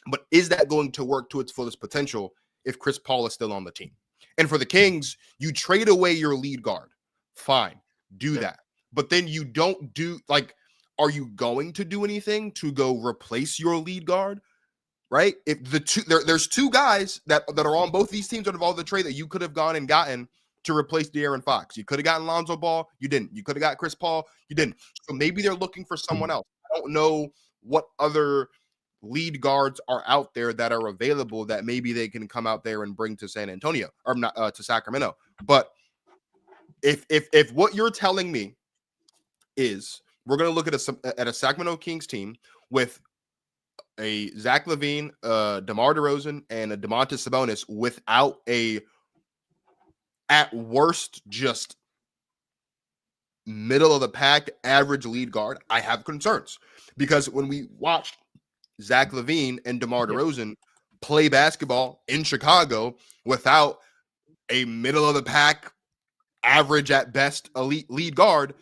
but is that going to work to its fullest potential if Chris Paul is still on the team? And for the Kings, you trade away your lead guard. Fine, do that. But then you don't do, like, are you going to do anything to go replace your lead guard? Right? If there's two guys that are on both these teams that involved the trade that you could have gone and gotten to replace De'Aaron Fox. You could have gotten Lonzo Ball. You didn't. You could have got Chris Paul. You didn't. So maybe they're looking for someone else. I don't know what other lead guards are out there that are available that maybe they can come out there and bring to San Antonio, or not to Sacramento. But if what you're telling me is we're going to look at a Sacramento Kings team with a Zach LaVine, DeMar DeRozan, and a Domantas Sabonis without a, at worst, just middle of the pack average lead guard, I have concerns. Because when we watched Zach LaVine and DeMar DeRozan play basketball in Chicago without a middle of the pack average at best elite lead guard,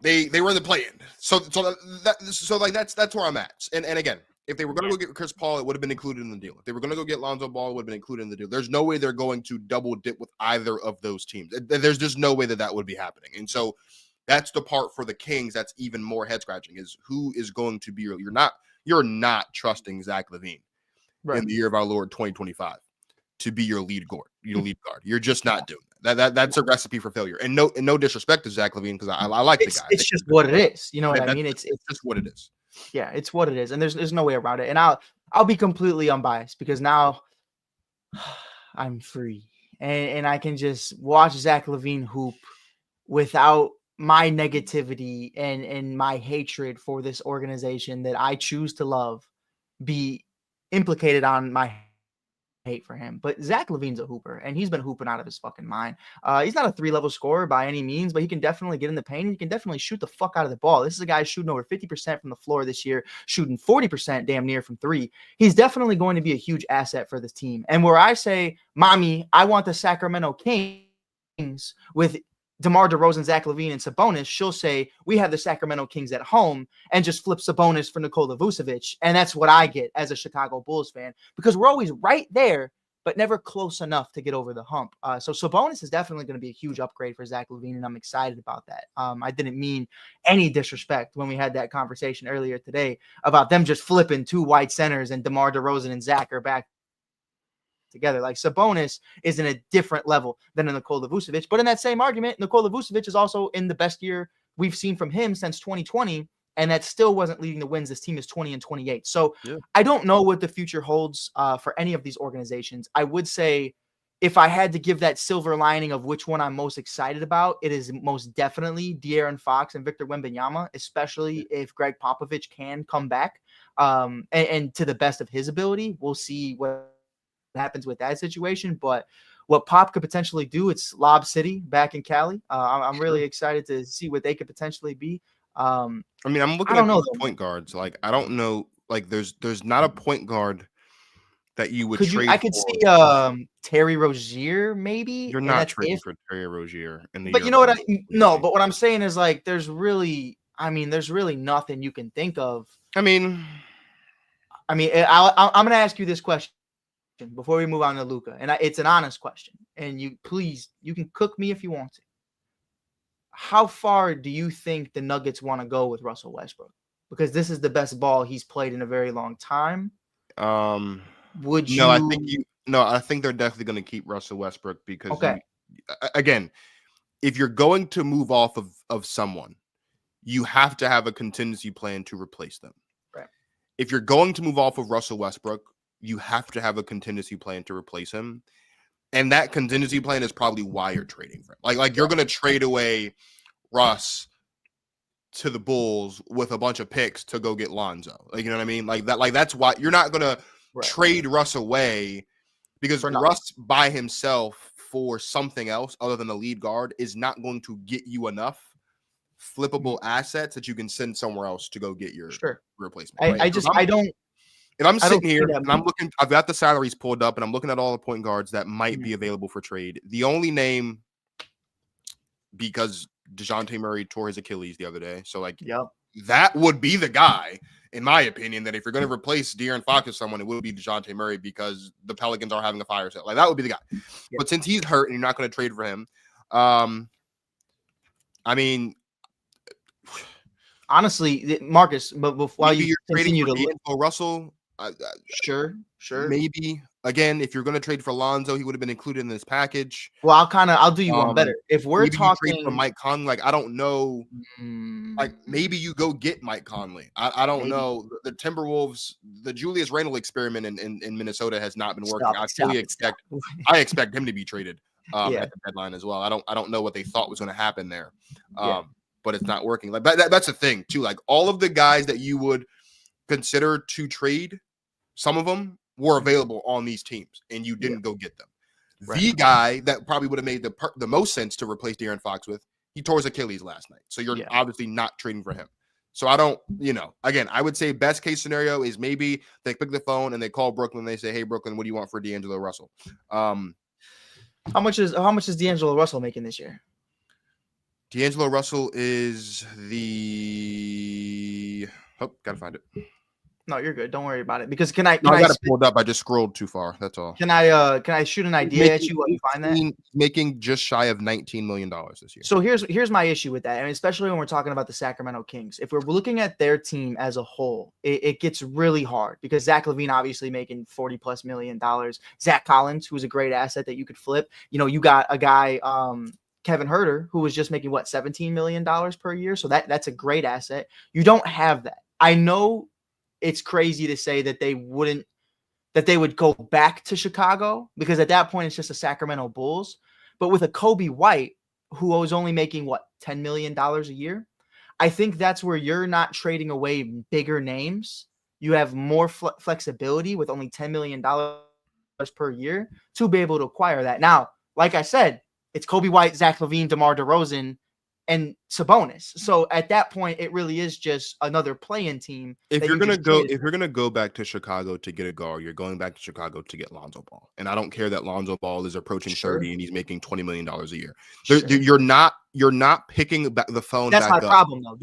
They were in the play-in, so that's where I'm at. And again, if they were going to go get Chris Paul, it would have been included in the deal. If they were going to go get Lonzo Ball, it would have been included in the deal. There's no way they're going to double dip with either of those teams. There's just no way that would be happening. And so that's the part for the Kings that's even more head scratching is who is going to be you're not trusting Zach LaVine in the year of our Lord 2025 to be your lead guard. You're just not doing that. That's a recipe for failure. And no disrespect to Zach LaVine, because I like the guy. It's just what it is. You know what I mean? It's just what it is. Yeah, it's what it is. And there's no way around it. And I'll be completely unbiased because now I'm free. And I can just watch Zach LaVine hoop without my negativity and my hatred for this organization that I choose to love be implicated on my hate for him. But Zach LaVine's a hooper, and he's been hooping out of his fucking mind. He's not a 3-level scorer by any means, but he can definitely get in the paint. He can definitely shoot the fuck out of the ball. This is a guy shooting over 50% from the floor this year, shooting 40% damn near from three. He's definitely going to be a huge asset for this team. And where I say, mommy, I want the Sacramento Kings with DeMar DeRozan, Zach Lavine, and Sabonis, she'll say, we have the Sacramento Kings at home, and just flip Sabonis for Nikola Vucevic. And that's what I get as a Chicago Bulls fan, because we're always right there, but never close enough to get over the hump. So Sabonis is definitely going to be a huge upgrade for Zach Lavine, and I'm excited about that. I didn't mean any disrespect when we had that conversation earlier today about them just flipping two white centers and DeMar DeRozan and Zach are back together. Like, Sabonis is in a different level than a Nikola Vucevic. But in that same argument, Nikola Vucevic is also in the best year we've seen from him since 2020, and that still wasn't leading the wins. This team is 20-28. So yeah. I don't know what the future holds for any of these organizations. I would say, if I had to give that silver lining of which one I'm most excited about, it is most definitely De'Aaron Fox and Victor Wembanyama, especially if Greg Popovich can come back and to the best of his ability. We'll see what happens with that situation, but what Pop could potentially do, it's Lob City back in Cali. I'm really excited to see what they could potentially be. I mean, I'm looking at these point guards. Like, I don't know. Like, there's not a point guard that you would trade. I could see Terry Rozier maybe. You're not trading for Terry Rozier in the. But you know what? But what I'm saying is, like, there's really nothing you can think of. I'm going to ask you this question before we move on to Luka, and it's an honest question, and you can cook me if you want to. How far do you think the Nuggets want to go with Russell Westbrook? Because this is the best ball he's played in a very long time. Would you? I think they're definitely going to keep Russell Westbrook because, again, if you're going to move off of someone, you have to have a contingency plan to replace them. Right. If you're going to move off of Russell Westbrook, you have to have a contingency plan to replace him. And that contingency plan is probably why you're trading for him. Like you're going to trade away Russ to the Bulls with a bunch of picks to go get Lonzo. Like, you know what I mean? That's why you're not going to trade Russ away, because Russ by himself for something else other than a lead guard is not going to get you enough flippable assets that you can send somewhere else to go get your replacement. Right? If I'm sitting here and I'm looking, I've got the salaries pulled up and I'm looking at all the point guards that might be available for trade. The only name, because DeJounte Murray tore his Achilles the other day, so that would be the guy, in my opinion, that if you're going to replace De'Aaron Fox with someone, it would be DeJounte Murray, because the Pelicans are having a fire sale. Like, that would be the guy. Yep. But since he's hurt and you're not going to trade for him, I mean, honestly, Marcus, but while you continue to look for Russell, sure, maybe. Again, if you're going to trade for Lonzo, he would have been included in this package. Well, I'll do you one better. If we're talking trade for Mike Conley, like, I don't know, like, maybe you go get Mike Conley. I don't know. The Timberwolves, the Julius Randle experiment in Minnesota has not been working. I expect him to be traded at the deadline as well. I don't know what they thought was going to happen there, but it's not working. Like, that's the thing too. Like, all of the guys that you would consider to trade, some of them were available on these teams, and you didn't go get them. Right. The guy that probably would have made the most sense to replace De'Aaron Fox with, he tore his Achilles last night. So you're obviously not trading for him. So I don't, again, I would say best case scenario is maybe they pick the phone and they call Brooklyn and they say, hey, Brooklyn, what do you want for D'Angelo Russell? How much is D'Angelo Russell making this year? D'Angelo Russell is gotta find it. No, you're good. Don't worry about it. Because I got it pulled up. I just scrolled too far. That's all. Can I shoot an idea at you while you find that? Making just shy of $19 million this year. So here's my issue with that. I mean, especially when we're talking about the Sacramento Kings. If we're looking at their team as a whole, it gets really hard, because Zach Lavine obviously making $40+ million. Zach Collins, who's a great asset that you could flip. You got a guy, Kevin Huerter, who was just making $17 million per year. So that's a great asset. You don't have that. I know it's crazy to say that they would go back to Chicago, because at that point it's just the Sacramento Bulls. But with a Kobe White, who was only making $10 million a year, I think that's where you're not trading away bigger names. You have more flexibility with only $10 million per year to be able to acquire that. Now, like I said, it's Kobe White, Zach Lavine, DeMar DeRozan, and Sabonis. So at that point, it really is just another play-in team. If that you're you gonna just go, traded if for. you're gonna go back to Chicago to get a guard, you're going back to Chicago to get Lonzo Ball. And I don't care that Lonzo Ball is approaching Sure, 30 and he's making $20 million a year. sure. You're not picking back the phone That's my back up. problem, though.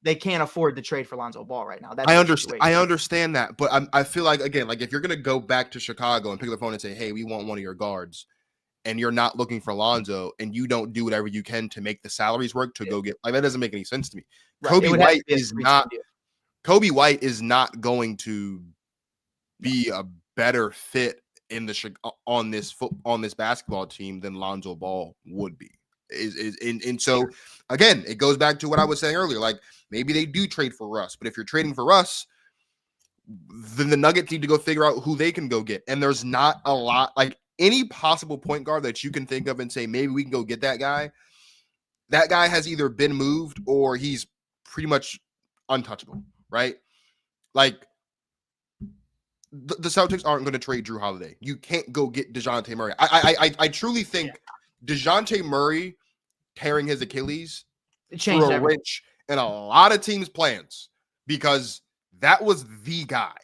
They can't afford to trade for Lonzo Ball right now. That's I the understand. situation. I understand that, but I feel like, again, like if you're gonna go back to Chicago and pick up the phone and say, "Hey, we want one of your guards," and you're not looking for Lonzo, and you don't do whatever you can to make the salaries work to go get, like, that doesn't make any sense to me. Right. It would have to be a three-team deal. Kobe White is not going to be a better fit in the on this basketball team than Lonzo Ball would be. And so again, it goes back to what I was saying earlier. Like, maybe they do trade for Russ, but if you're trading for Russ, then the Nuggets need to go figure out who they can go get. And there's not a lot, like any possible point guard that you can think of and say, maybe we can go get that guy. That guy has either been moved or he's pretty much untouchable, right? Like, the Celtics aren't going to trade Drew Holiday. You can't go get DeJounte Murray. I truly think DeJounte Murray tearing his Achilles threw a wrench in a lot of teams' plans, because that was the guy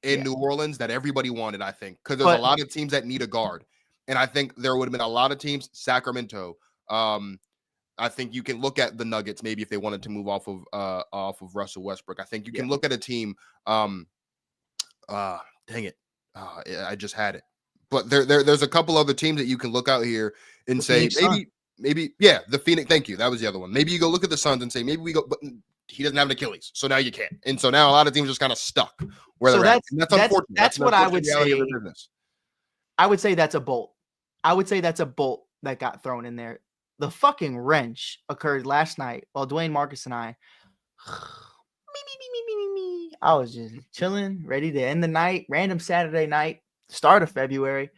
in New Orleans that everybody wanted, I think, because there's a lot of teams that need a guard. And I think there would have been a lot of teams, Sacramento. I think you can look at the Nuggets, maybe if they wanted to move off of Russell Westbrook. I think you can look at a team. Dang it. I just had it. But there's a couple other teams that you can look out here and say, maybe, the Phoenix. Thank you. That was the other one. Maybe you go look at the Suns and say, maybe we go, but he doesn't have an Achilles, so now you can't. And so now a lot of teams just kind of stuck where they're at. And that's unfortunate. That's what I would say. I would say that's a bolt. I would say that's a bolt that got thrown in there. The fucking wrench occurred last night while Dwayne Marcus and I was just chilling, ready to end the night. Random Saturday night, start of February.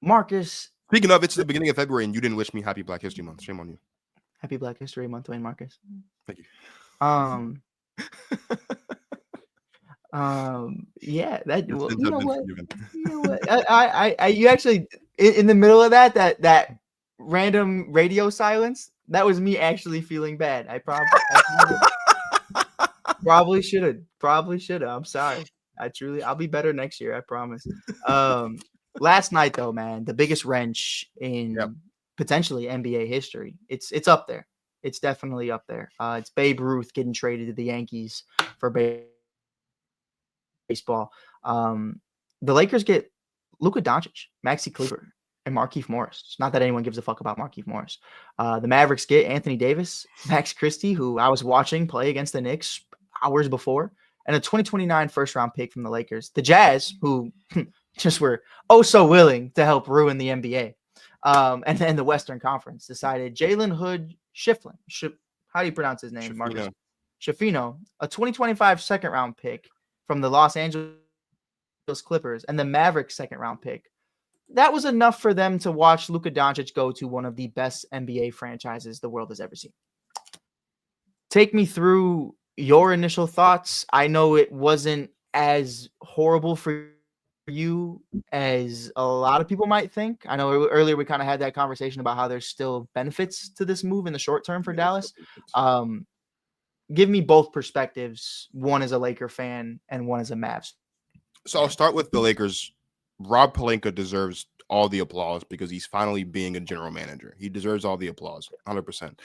Marcus. Speaking of, it's the beginning of February and you didn't wish me happy Black History Month. Shame on you. Happy Black History Month, Dwayne Marcus. Thank you. Yeah, that, well, you know what? You know what? You actually, in the middle of that random radio silence, that was me actually feeling bad. I probably should have. I'm sorry. I'll be better next year. I promise. Last night though, man, the biggest wrench in potentially NBA history. It's up there. It's definitely up there. It's Babe Ruth getting traded to the Yankees for baseball. The Lakers get Luka Doncic, Maxi Kleber, and Markieff Morris. It's not that anyone gives a fuck about Markieff Morris. The Mavericks get Anthony Davis, Max Christie, who I was watching play against the Knicks hours before, and a 2029 first-round pick from the Lakers. The Jazz, who just were so willing to help ruin the NBA. And then the Western Conference decided Jalen Hood Shiflin. How do you pronounce his name, Marcus? Shafino, a 2025 second-round pick from the Los Angeles Clippers, and the Mavericks second-round pick. That was enough for them to watch Luka Doncic go to one of the best NBA franchises the world has ever seen. Take me through your initial thoughts. I know it wasn't as horrible for you as a lot of people might think. I know earlier we kind of had that conversation about how there's still benefits to this move in the short term for Dallas. Give me both perspectives, one as a Laker fan and one as a Mavs. So I'll start with the Lakers. Rob Pelinka deserves all the applause because he's finally being a general manager. He deserves all the applause, 100%.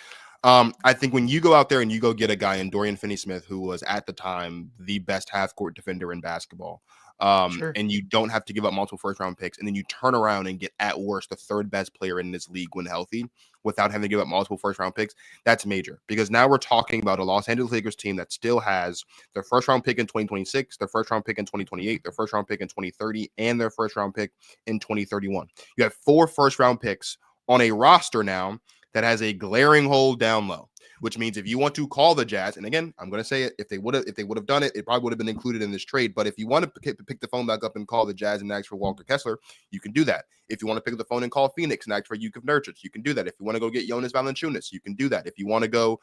I think when you go out there and you go get a guy in Dorian Finney-Smith, who was at the time the best half-court defender in basketball, and you don't have to give up multiple first-round picks, and then you turn around and get, at worst, the third best player in this league when healthy without having to give up multiple first-round picks, that's major. Because now we're talking about a Los Angeles Lakers team that still has their first-round pick in 2026, their first-round pick in 2028, their first-round pick in 2030, and their first-round pick in 2031. You have 4 first-round picks on a roster now that has a glaring hole down low, which means if you want to call the Jazz, and again, I'm going to say it, if they would have done it, it probably would have been included in this trade. But if you want to pick the phone back up and call the Jazz and ask for Walker Kessler, you can do that. If you want to pick up the phone and call Phoenix and ask for Yusuf Nurkic, you can do that. If you want to go get Jonas Valanciunas, you can do that. If you want to go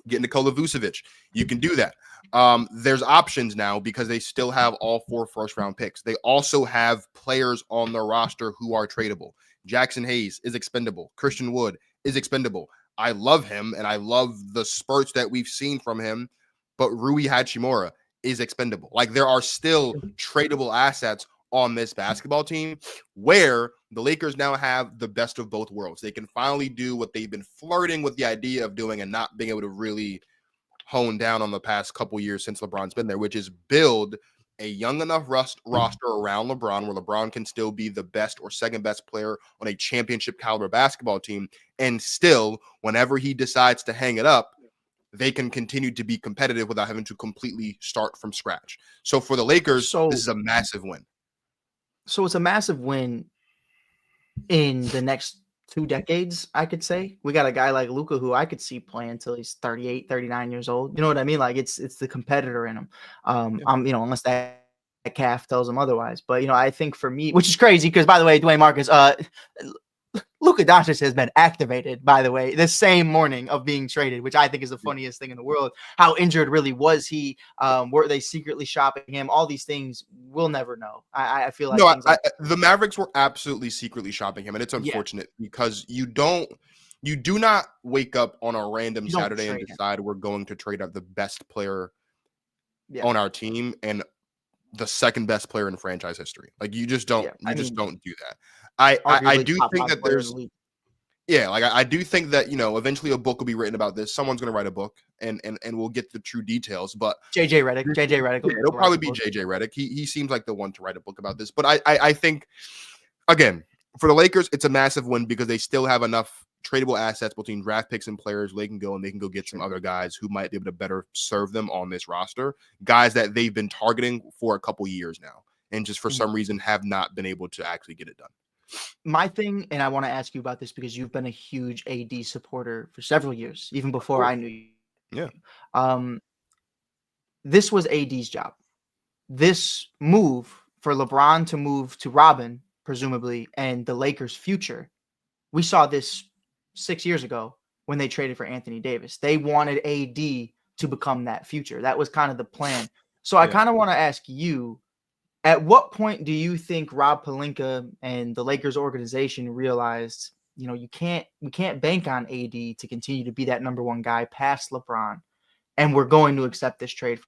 get Nikola Vucevic, you can do that. There's options now because they still have all 4 first-round picks. They also have players on their roster who are tradable. Jackson Hayes is expendable. Christian Wood is expendable. I love him, and I love the spurts that we've seen from him, but Rui Hachimura is expendable. Like, there are still tradable assets on this basketball team where the Lakers now have the best of both worlds. They can finally do what they've been flirting with the idea of doing and not being able to really hone down on the past couple years since LeBron's been there, which is build a young enough roster around LeBron where LeBron can still be the best or second best player on a championship caliber basketball team. And still, whenever he decides to hang it up, they can continue to be competitive without having to completely start from scratch. So for the Lakers, this is a massive win. So it's a massive win in the next 2 decades, I could say. We got a guy like Luka who I could see playing until he's 38, 39 years old. You know what I mean? Like, it's the competitor in him. Unless that calf tells him otherwise. But, I think for me, which is crazy because, by the way, Dwayne Marcus, Luka Doncic has been activated, by the way, the same morning of being traded, which I think is the funniest thing in the world. How injured really was he? Were they secretly shopping him? All these things we'll never know. I feel like the Mavericks were absolutely secretly shopping him, and it's unfortunate because you do not wake up on a random Saturday and decide we're going to trade out the best player on our team and the second best player in franchise history. Like, you just don't. Just don't do that. I do think that there's. I do think that, eventually a book will be written about this. Someone's going to write a book and we'll get the true details. But JJ Redick. It'll probably be JJ Redick. He seems like the one to write a book about this. But I think, again, for the Lakers, it's a massive win because they still have enough tradable assets between draft picks and players where they can go get some other guys who might be able to better serve them on this roster. Guys that they've been targeting for a couple years now and just for some reason have not been able to actually get it done. My thing, and I want to ask you about this because you've been a huge AD supporter for several years, even before I knew you. Yeah. This was AD's job. This move for LeBron to move to Robin, presumably, and the Lakers' future, we saw this 6 years ago when they traded for Anthony Davis. They wanted AD to become that future. That was kind of the plan. So I kind of want to ask you, at what point do you think Rob Pelinka and the Lakers organization realized, we can't bank on AD to continue to be that number one guy past LeBron, and we're going to accept this trade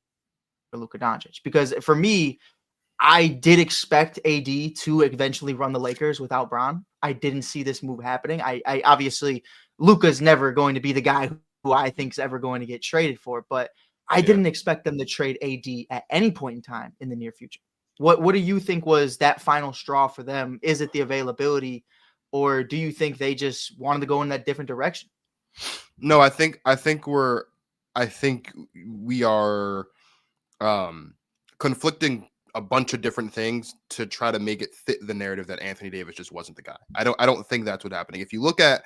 for Luka Doncic? Because for me, I did expect AD to eventually run the Lakers without Bron. I didn't see this move happening. I obviously, Luka's never going to be the guy who I think is ever going to get traded for, but I didn't expect them to trade AD at any point in time in the near future. What do you think was that final straw for them? Is it the availability, or do you think they just wanted to go in that different direction? No, I think we are conflicting a bunch of different things to try to make it fit the narrative that Anthony Davis just wasn't the guy. I don't think that's what's happening. If you look at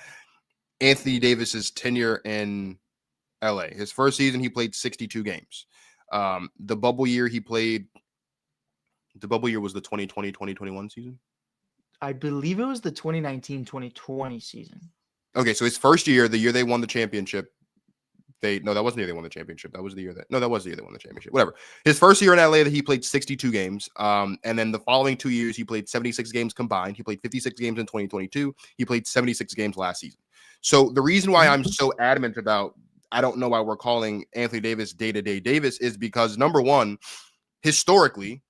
Anthony Davis's tenure in LA, his first season he played 62 games. The bubble year was the 2020-2021 season. I believe it was the 2019-2020 season. Okay, so his first year, the year they won the championship, that wasn't the year they won the championship. That was the year they won the championship. Whatever. His first year in LA, that he played 62 games. And then the following 2 years, he played 76 games combined. He played 56 games in 2022. He played 76 games last season. So the reason why I'm so adamant about, I don't know why we're calling Anthony Davis day-to-day Davis, is because, number one, historically,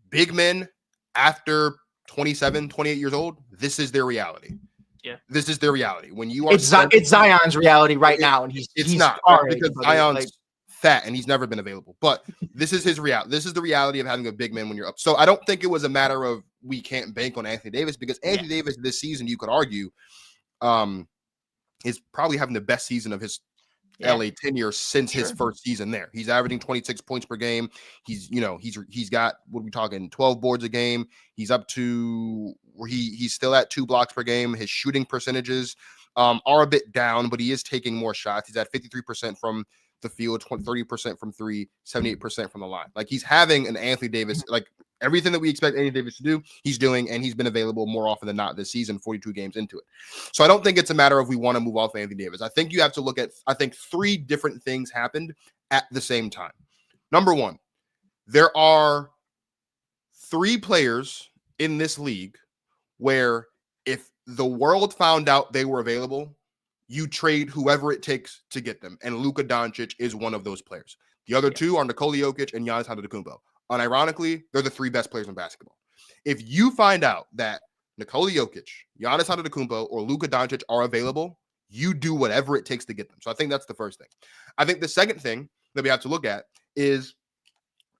big men after 27, 28 years old, this is their reality. Yeah, this is their reality. When you are, it's Zion's reality right now, and he's not because Zion's fat and he's never been available. But this is his reality. This is the reality of having a big man when you're up. So I don't think it was a matter of we can't bank on Anthony Davis, because Anthony Davis this season, you could argue, is probably having the best season of his LA tenure since his first season there. He's averaging 26 points per game. He's got, what are we talking, 12 boards a game. He's up to where he's still at 2 blocks per game. His shooting percentages are a bit down, but he is taking more shots. He's at 53% from the field, 30% from 3, 78% from the line. Like, he's having an Anthony Davis, like everything that we expect Anthony Davis to do, he's doing, and he's been available more often than not this season, 42 games into it. So I don't think it's a matter of we want to move off Anthony Davis. I think you have to look at, 3 different things happened at the same time. Number one, there are 3 players in this league where if the world found out they were available, you trade whoever it takes to get them. And Luka Doncic is one of those players. The other two are Nikola Jokic and Giannis Antetokounmpo. Unironically, they're the three best players in basketball. If you find out that Nikola Jokic, Giannis Antetokounmpo, or Luka Doncic are available, you do whatever it takes to get them. So I think that's the first thing. I think the second thing that we have to look at is,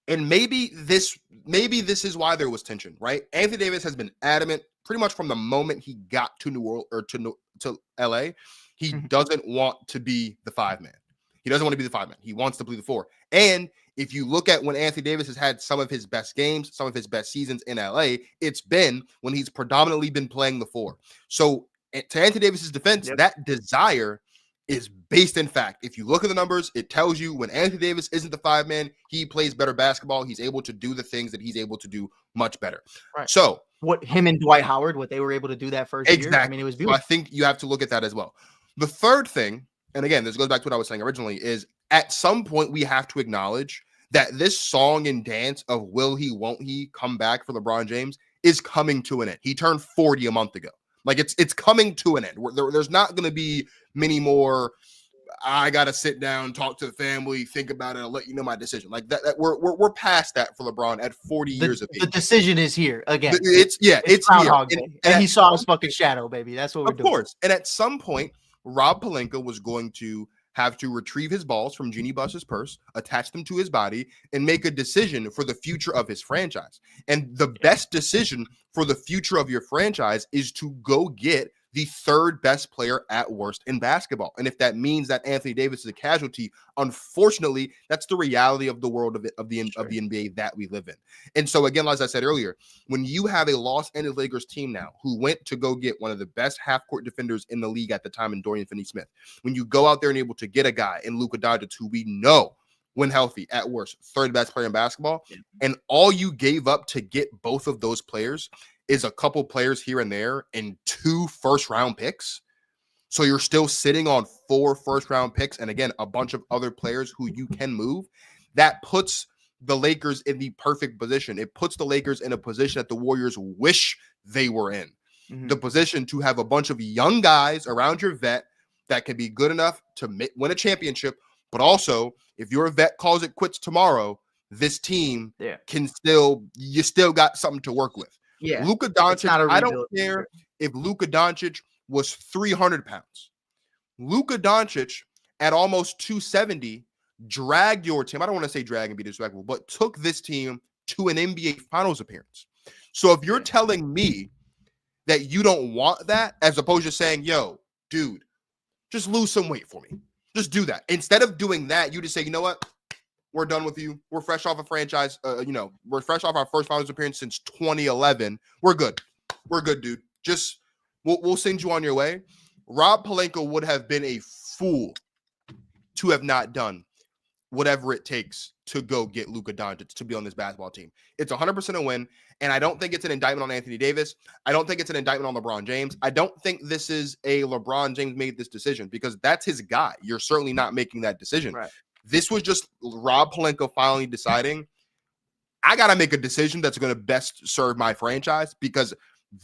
and maybe this is why there was tension, right? Anthony Davis has been adamant pretty much from the moment he got to New Orleans or to LA. He doesn't want to be the 5-man. He doesn't want to be the 5-man. He wants to be the 4. And if you look at when Anthony Davis has had some of his best games, some of his best seasons in LA, it's been when he's predominantly been playing the 4. So to Anthony Davis's defense, that desire is based in fact. If you look at the numbers, it tells you when Anthony Davis isn't the 5-man, he plays better basketball. He's able to do the things that he's able to do much better. Right. So what him and Dwight Howard, what they were able to do that first year, I mean, it was beautiful. So I think you have to look at that as well. The third thing, and again, this goes back to what I was saying originally, is at some point we have to acknowledge that this song and dance of will he, won't he come back for LeBron James is coming to an end. He turned 40 a month ago. Like it's coming to an end. There's not going to be many more. I got to sit down, talk to the family, think about it, and let you know my decision. Like that we're past that for LeBron at 40 years of age. The decision is here again. It's here. And he saw his fucking shadow, baby. That's what we're doing. Of course. And at some point, Rob Pelinka was going to have to retrieve his balls from Jeannie Buss's purse, attach them to his body, and make a decision for the future of his franchise. And the best decision for the future of your franchise is to go get the third best player at worst in basketball. And if that means that Anthony Davis is a casualty, unfortunately, that's the reality of the world of the NBA that we live in. And so again, as I said earlier, when you have a Los Angeles Lakers team now who went to go get one of the best half-court defenders in the league at the time in Dorian Finney-Smith, when you go out there and able to get a guy in Luka Doncic who we know, when healthy, at worst, third best player in basketball, and all you gave up to get both of those players is a couple players here and there and 2 first-round picks. So you're still sitting on 4 first-round picks and, again, a bunch of other players who you can move. That puts the Lakers in the perfect position. It puts the Lakers in a position that the Warriors wish they were in. The position to have a bunch of young guys around your vet that can be good enough to win a championship, but also if your vet calls it quits tomorrow, this team can you still got something to work with. Yeah, Luka Doncic, I don't care if Luka Doncic was 300 pounds. Luka Doncic at almost 270 dragged your team. I don't want to say drag and be disrespectful, but took this team to an NBA Finals appearance. So if you're telling me that you don't want that, as opposed to saying, yo, dude, just lose some weight for me. Just do that. Instead of doing that, you just say, you know what? We're done with you. We're fresh off a franchise. We're fresh off our first finals appearance since 2011. We're good. We're good, dude. Just we'll send you on your way. Rob Pelinka would have been a fool to have not done whatever it takes to go get Luka Doncic to be on this basketball team. It's 100% a win, and I don't think it's an indictment on Anthony Davis. I don't think it's an indictment on LeBron James. I don't think this is a LeBron James made this decision because that's his guy. You're certainly not making that decision. Right. This was just Rob Pelinka finally deciding, I got to make a decision that's going to best serve my franchise because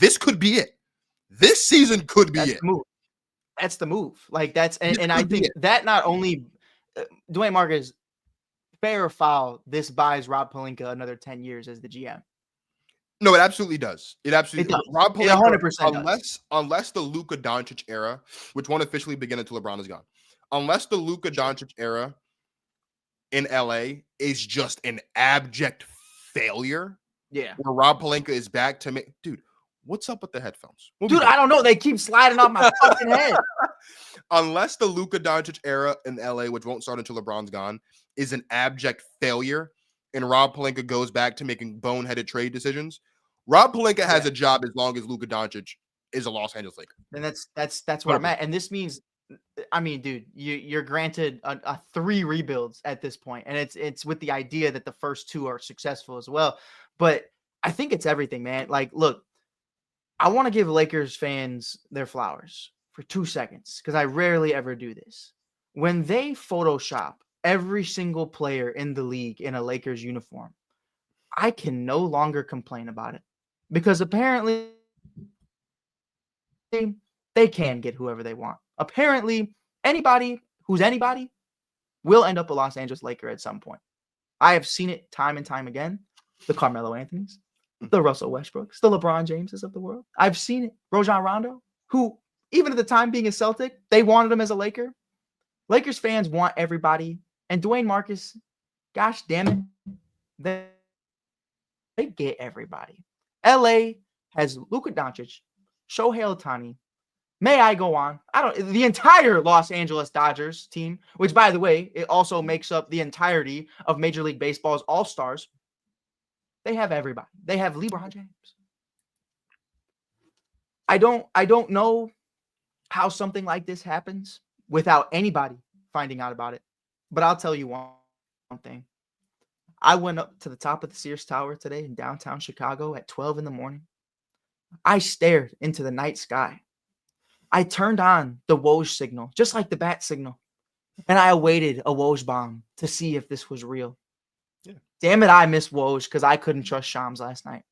this could be it. This season could be it. That's the move. Like and I think that not only Dwayne Marcus, fair or foul, this buys Rob Pelinka another 10 years as the GM. No, it absolutely does. It absolutely does. Rob Pelinka, 100% unless the Luka Doncic era, which won't officially begin until LeBron is gone, unless the Luka Doncic era in LA is just an abject failure. Yeah. Where Rob Pelinka is back to make, dude, what's up with the headphones? Dude, I don't know. They keep sliding off my fucking head. Unless the Luka Doncic era in LA, which won't start until LeBron's gone, is an abject failure and Rob Pelinka goes back to making boneheaded trade decisions, Rob Pelinka has a job as long as Luka Doncic is a Los Angeles Laker. And that's where I'm at. And this means, I mean, dude, you're granted a 3 rebuilds at this point, and it's with the idea that the first 2 are successful as well. But I think it's everything, man. Like, look, I want to give Lakers fans their flowers for 2 seconds because I rarely ever do this. When they Photoshop every single player in the league in a Lakers uniform, I can no longer complain about it because apparently they can get whoever they want. Apparently, anybody who's anybody will end up a Los Angeles Laker at some point. I have seen it time and time again. The Carmelo Anthonys, the Russell Westbrooks, the LeBron Jameses of the world. I've seen it. Rajon Rondo, who, even at the time being a Celtic, they wanted him as a Laker. Lakers fans want everybody. And Dwayne Marcus, gosh damn it, they get everybody. LA has Luka Doncic, Shohei Ohtani. May I go on? The entire Los Angeles Dodgers team, which, by the way, it also makes up the entirety of Major League Baseball's All-Stars. They have everybody. They have LeBron James. I don't know how something like this happens without anybody finding out about it. But I'll tell you one thing. I went up to the top of the Sears Tower today in downtown Chicago at 12 in the morning. I stared into the night sky. I turned on the Woj signal, just like the bat signal. And I awaited a Woj bomb to see if this was real. Yeah. Damn it, I miss Woj because I couldn't trust Shams last night.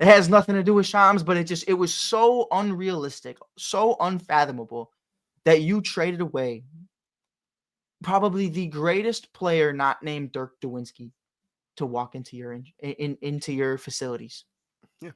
It has nothing to do with Shams, but it was so unrealistic, so unfathomable that you traded away probably the greatest player not named Dirk Nowitzki to walk into your facilities. Yeah.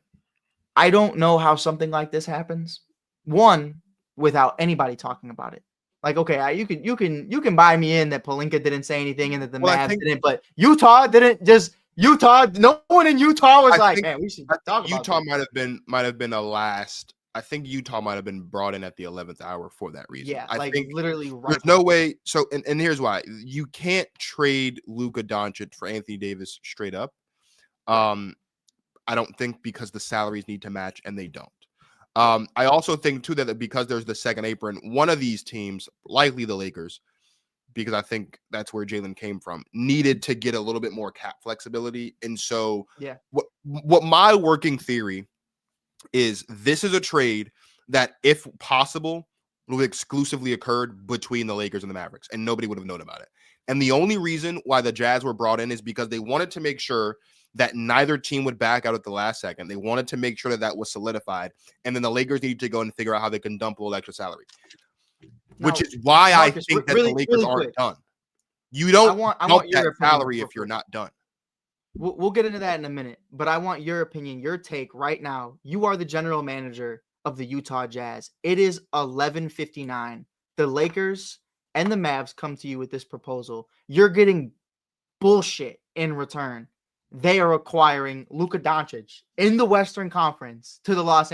I don't know how something like this happens. One, without anybody talking about it. Like, okay, you can buy me in that Pelinka didn't say anything and that the Mavs didn't, but Utah didn't just Utah. No one in Utah was man, we should talk about Utah this. might have been a last. I think Utah might have been brought in at the 11th hour for that reason. Yeah, I think literally right. There's no way. So, and here's why. You can't trade Luka Doncic for Anthony Davis straight up. I don't think because the salaries need to match, and they don't. I also think, too, that because there's the second apron, one of these teams, likely the Lakers, because I think that's where Jalen came from, needed to get a little bit more cap flexibility. And so what my working theory is, this is a trade that, if possible, would have exclusively occurred between the Lakers and the Mavericks, and nobody would have known about it. And the only reason why the Jazz were brought in is because they wanted to make sure that neither team would back out at the last second. They wanted to make sure that was solidified. And then the Lakers needed to go and figure out how they can dump a little extra salary. Now, which is why Marcus, I think that the Lakers aren't done. You don't want that salary if you're not done. We'll get into that in a minute, but I want your opinion, your take right now. You are the general manager of the Utah Jazz. It is 11:59. The Lakers and the Mavs come to you with this proposal. You're getting bullshit in return. They are acquiring Luka Doncic in the Western Conference to the Los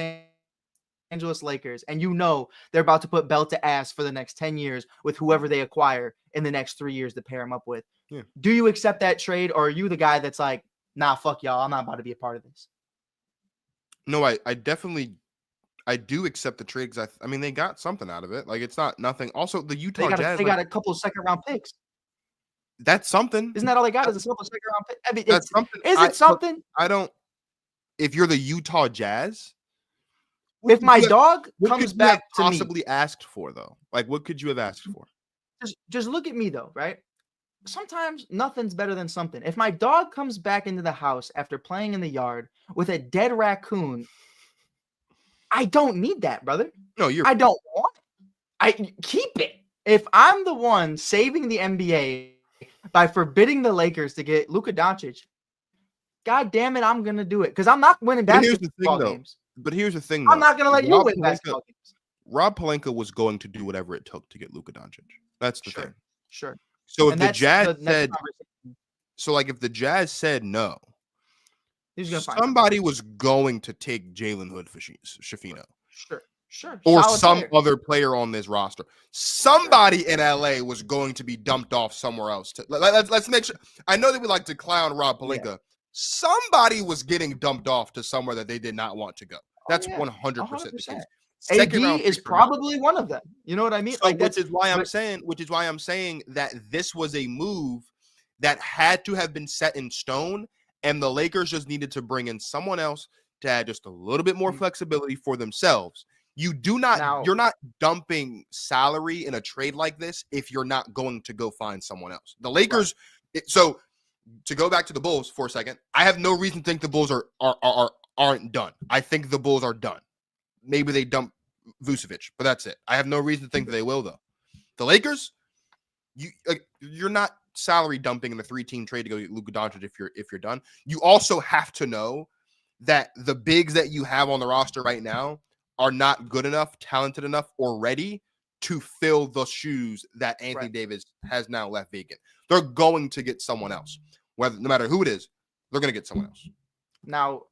Angeles Lakers, and you know they're about to put belt to ass for the next 10 years with whoever they acquire in the next 3 years to pair him up with. Yeah. Do you accept that trade, or are you the guy that's like, nah, fuck y'all, I'm not about to be a part of this? No, I definitely do accept the trade because I mean they got something out of it. Like, it's not nothing. Also, the Utah Jazz, they got a couple of second-round picks. That's something. Isn't that all they got? Is a couple of second-round picks? I mean, that's something. Is it something? I don't. If you're the Utah Jazz, if my dog comes back to me, possibly asked for though, like what could you have asked for? Just look at me though, right? Sometimes nothing's better than something. If my dog comes back into the house after playing in the yard with a dead raccoon, I don't need that, brother. No, I don't want it. I keep it. If I'm the one saving the NBA by forbidding the Lakers to get Luka Doncic, God damn it, I'm gonna do it because I'm not winning basketball games. But here's the thing, though. I'm not gonna let you win basketball games. Rob Pelinka was going to do whatever it took to get Luka Doncic. That's the thing. Sure. So if the Jazz said, if the Jazz said no, somebody was going to take Jalen Hood for Shafino. Sure. Or some other player on this roster. Somebody in LA was going to be dumped off somewhere else. Let's make sure. I know that we like to clown Rob Pelinka. Yeah. Somebody was getting dumped off to somewhere that they did not want to go. That's 100% the case. AD is probably one of them. You know what I mean? So, which is why I'm saying that this was a move that had to have been set in stone, and the Lakers just needed to bring in someone else to add just a little bit more flexibility for themselves. You're not dumping salary in a trade like this if you're not going to go find someone else. The Lakers, so to go back to the Bulls for a second, I have no reason to think the Bulls aren't done. I think the Bulls are done. Maybe they dump Vucevic, but that's it. I have no reason to think that they will, though. The Lakers, you're not salary dumping in the 3-team trade to go get Luka Doncic if you're done. You also have to know that the bigs that you have on the roster right now are not good enough, talented enough, or ready to fill the shoes that Anthony Davis has now left vacant. They're going to get someone else. No matter who it is, they're going to get someone else. Now,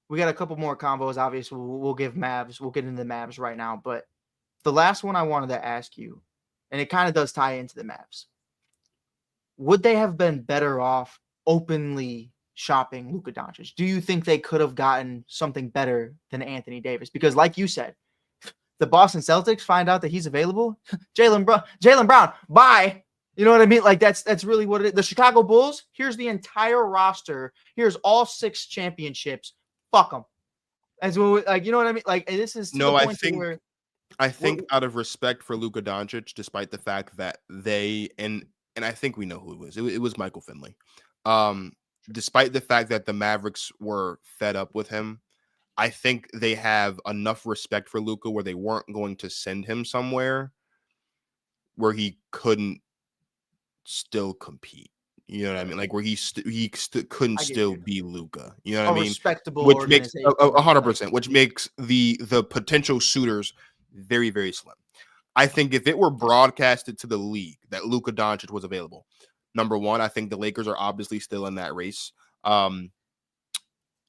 we got a couple more combos. Obviously, we'll give Mavs. We'll get into the Mavs right now. But the last one I wanted to ask you, and it kind of does tie into the Mavs. Would they have been better off openly shopping Luka Doncic? Do you think they could have gotten something better than Anthony Davis? Because like you said, the Boston Celtics find out that he's available. Jaylen Brown, bye. You know what I mean? Like that's really what it is. The Chicago Bulls, here's the entire roster. Here's all 6 championships. Fuck them. As well, like, you know what I mean? Like, this is I think out of respect for Luka Doncic, despite the fact that they and I think we know who it was. It was Michael Finley. Despite the fact that the Mavericks were fed up with him, I think they have enough respect for Luka where they weren't going to send him somewhere where he couldn't still compete. You know what I mean? Like where he couldn't still be Luka. You know what I mean? Respectable, which makes 100%, which makes the potential suitors very, very slim. I think if it were broadcasted to the league that Luka Doncic was available, number one, I think the Lakers are obviously still in that race.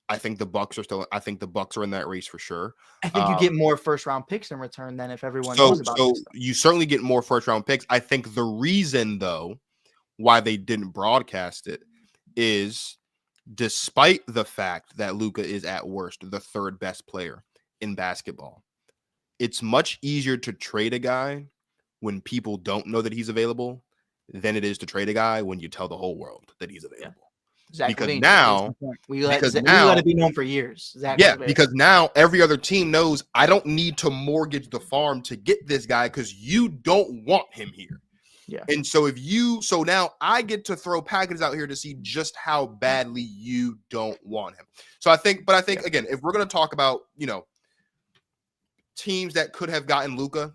I think the Bucks are in that race for sure. I think you get more first-round picks in return than if everyone knows about this stuff. You certainly get more first-round picks. I think the reason, though, why they didn't broadcast it is despite the fact that Luka is at worst the 3rd best player in basketball, it's much easier to trade a guy when people don't know that he's available than it is to trade a guy when you tell the whole world that he's available. Yeah. Zach because Lavine, now we let it be known for years. Because now every other team knows I don't need to mortgage the farm to get this guy because you don't want him here. Yeah. And so now I get to throw packages out here to see just how badly you don't want him. So I think again, if we're going to talk about, teams that could have gotten Luka,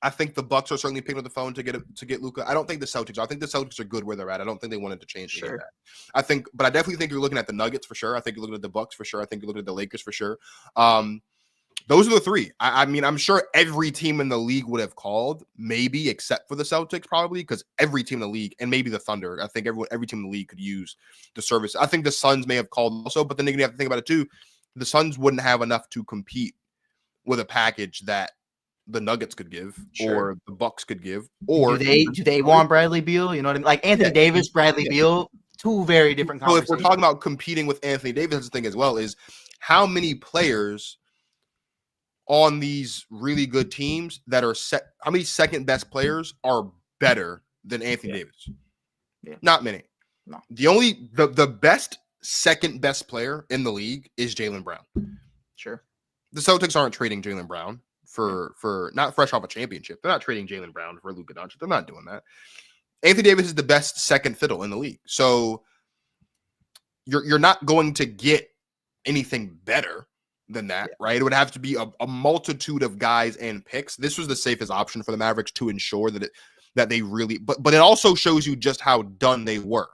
I think the Bucks are certainly picking up the phone to get Luka. I don't think the Celtics are. I think the Celtics are good where they're at. I don't think they wanted to change any of that. But I definitely think you're looking at the Nuggets for sure. I think you're looking at the Bucks for sure. I think you're looking at the Lakers for sure. Those are the 3. I mean, I'm sure every team in the league would have called, maybe except for the Celtics, probably, because every team in the league, and maybe the Thunder, I think every team in the league could use the service. I think the Suns may have called also, but then you have to think about it too. The Suns wouldn't have enough to compete with a package that the Nuggets could give or the Bucks could give. Or do they want Bradley Beal? You know what I mean? Like Anthony Davis, Bradley Beal, 2 very different conversations. So if we're talking about competing with Anthony Davis, the thing as well is how many players on these really good teams that are how many second best players are better than Anthony Davis? Yeah. Not many. No. The best second best player in the league is Jaylen Brown. Sure. The Celtics aren't trading Jaylen Brown for not fresh off a championship. They're not trading Jaylen Brown for Luka Doncic. They're not doing that. Anthony Davis is the best second fiddle in the league. So you're not going to get anything better than that, right? It would have to be a multitude of guys and picks. This was the safest option for the Mavericks to ensure that they really, but it also shows you just how done they were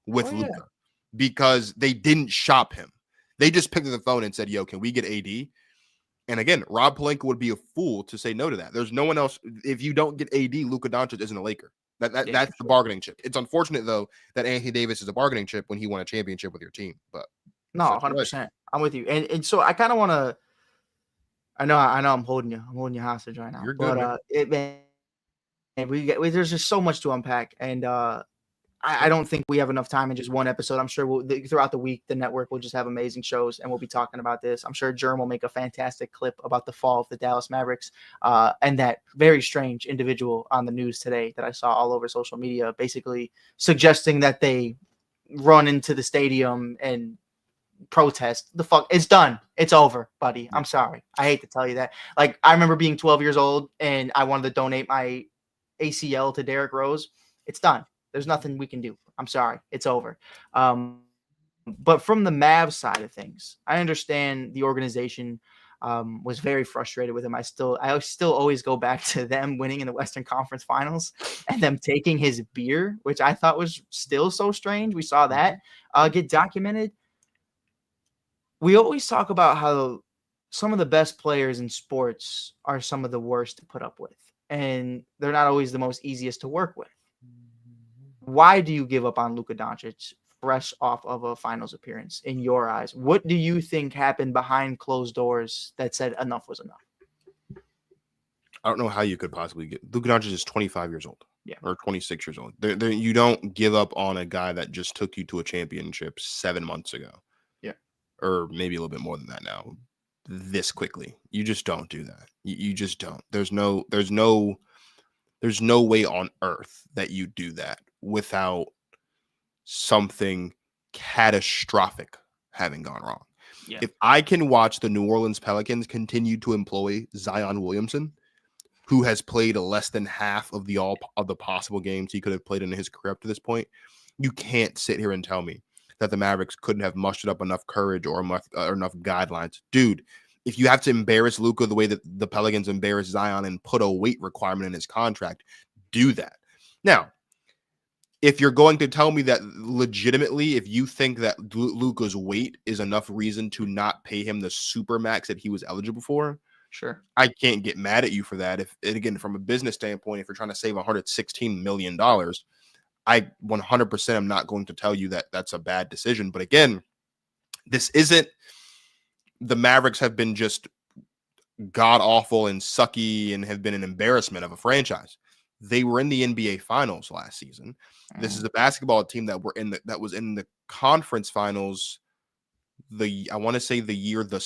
with Luka because they didn't shop him. They just picked up the phone and said, "Yo, can we get AD?" And again, Rob Pelinka would be a fool to say no to that. There's no one else. If you don't get AD, Luka Doncic isn't a Laker. That's the bargaining chip. It's unfortunate though that Anthony Davis is a bargaining chip when he won a championship with your team, but. No, 100%. I'm with you. And so I kind of want to I know I'm holding you hostage right now. You're good, man. There's just so much to unpack, and I don't think we have enough time in just one episode. I'm sure throughout the week the network will just have amazing shows, and we'll be talking about this. I'm sure Jerm will make a fantastic clip about the fall of the Dallas Mavericks and that very strange individual on the news today that I saw all over social media, basically suggesting that they run into the stadium and protest. The fuck, it's done. It's over, buddy. I'm sorry. I hate to tell you that. Like, I remember being 12 years old and I wanted to donate my ACL to Derrick Rose. It's done. There's nothing we can do. I'm sorry. It's over. But from the Mavs side of things, I understand the organization Was very frustrated with him. I still always go back to them winning in the Western Conference Finals and them taking his beer, which I thought was still so strange. We saw that get documented. We always talk about how some of the best players in sports are some of the worst to put up with, and they're not always the most easiest to work with. Why do you give up on Luka Doncic fresh off of a finals appearance in your eyes? What do you think happened behind closed doors that said enough was enough? I don't know how you could possibly get Luka Doncic is 25 years old, Yeah, or 26 years old. You don't give up on a guy that just took you to a championship 7 months ago. Yeah, or maybe a little bit more than that now. This quickly, you just don't do that. You just don't. There's no way on earth that you do that without something catastrophic having gone wrong. yeah. If I can watch the New Orleans Pelicans continue to employ Zion Williamson, who has played less than half of the possible games he could have played in his career up to this point, you can't sit here and tell me that the Mavericks couldn't have mustered up enough courage or enough guidelines. Dude, if you have to embarrass Luka the way that the Pelicans embarrass Zion and put a weight requirement in his contract, do that. Now, if you're going to tell me that legitimately, if you think that Luka's weight is enough reason to not pay him the super max that he was eligible for, Sure. I can't get mad at you for that. If, and again, from a business standpoint, if you're trying to save $116 million, I 100% am not going to tell you that that's a bad decision. But again, this isn't the Mavericks have been just god awful and sucky and have been an embarrassment of a franchise. They were in the NBA Finals last season. This is a basketball team that was in the conference finals. I want to say the year the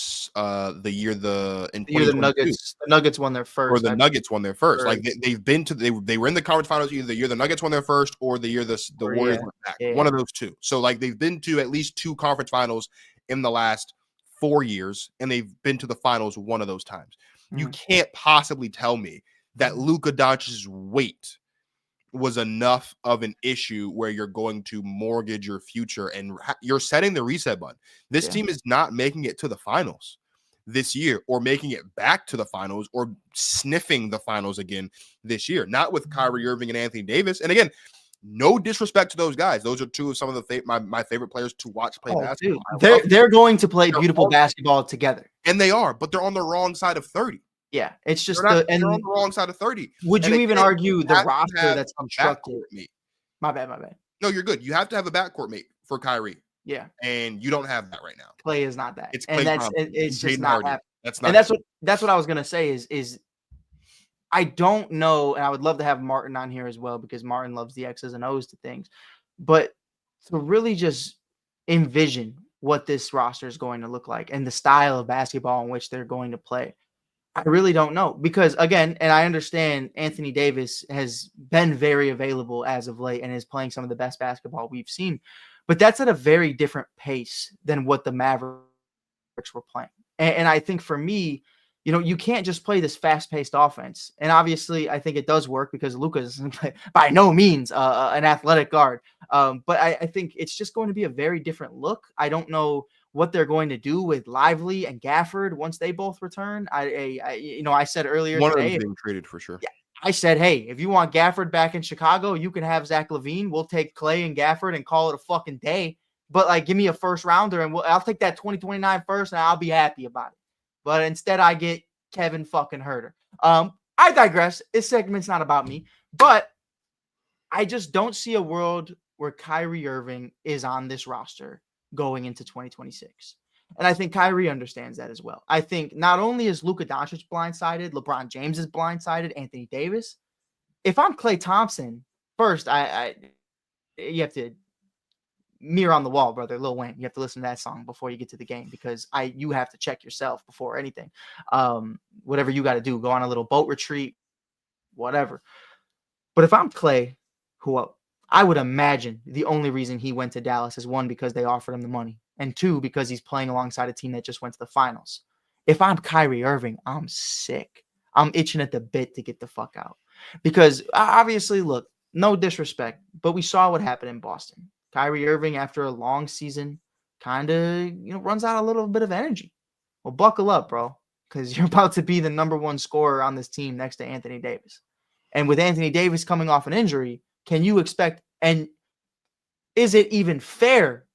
Nuggets won their first, or the Nuggets won their first. Like they were in the conference finals either the year the Nuggets won their first or the year the Warriors went back. Yeah. One of those two. So like they've been to at least 2 conference finals in the last 4 years, and they've been to the finals one of those times. You can't possibly tell me that Luka Doncic's weight was enough of an issue where you're going to mortgage your future and you're setting the reset button. This team is not making it to the finals this year or making it back to the finals or sniffing the finals again this year. Not with Kyrie Irving and Anthony Davis. And again, no disrespect to those guys. Those are two of some of the my favorite players to watch play basketball. They're going to play beautiful basketball together. And they are, but they're on the wrong side of 30. Yeah, it's just they're on the wrong side of 30. Would you even argue the roster that's constructed? My bad. No, you're good. You have to have a backcourt mate for Kyrie. Yeah, and you don't have that right now. Clay is not that. It's Clay and it's just not happening. That's not. And that's what I was gonna say is I don't know, and I would love to have Martin on here as well because Martin loves the X's and O's to things, but to really just envision what this roster is going to look like and the style of basketball in which they're going to play. I really don't know because, again, and I understand Anthony Davis has been very available as of late and is playing some of the best basketball we've seen, but that's at a very different pace than what the Mavericks were playing. And I think for me, you can't just play this fast-paced offense. And obviously, I think it does work because Luka is by no means an athletic guard. But I think it's just going to be a very different look. I don't know what they're going to do with Lively and Gafford once they both return. I said earlier one today, of them being traded for sure. Yeah, I said, hey, if you want Gafford back in Chicago, you can have Zach Lavine. We'll take Clay and Gafford and call it a fucking day. But give me a first rounder and I'll take that 2029 first and I'll be happy about it. But instead, I get Kevin fucking Huerter. I digress. This segment's not about me, but I just don't see a world where Kyrie Irving is on this roster going into 2026. And I think Kyrie understands that as well. I think not only is Luka Doncic blindsided, LeBron James is blindsided, Anthony Davis. If I'm Klay Thompson, first, you have to mirror on the wall, brother. Lil Wayne. You have to listen to that song before you get to the game because you have to check yourself before anything. Whatever you got to do, go on a little boat retreat, whatever. But if I'm Klay, who I would imagine the only reason he went to Dallas is 1, because they offered him the money, and 2, because he's playing alongside a team that just went to the finals. If I'm Kyrie Irving, I'm sick. I'm itching at the bit to get the fuck out because obviously, look, no disrespect, but we saw what happened in Boston. Kyrie Irving, after a long season, kind of runs out a little bit of energy. Well, buckle up, bro. because you're about to be the number one scorer on this team next to Anthony Davis. And with Anthony Davis coming off an injury, can you expect, and is it even fair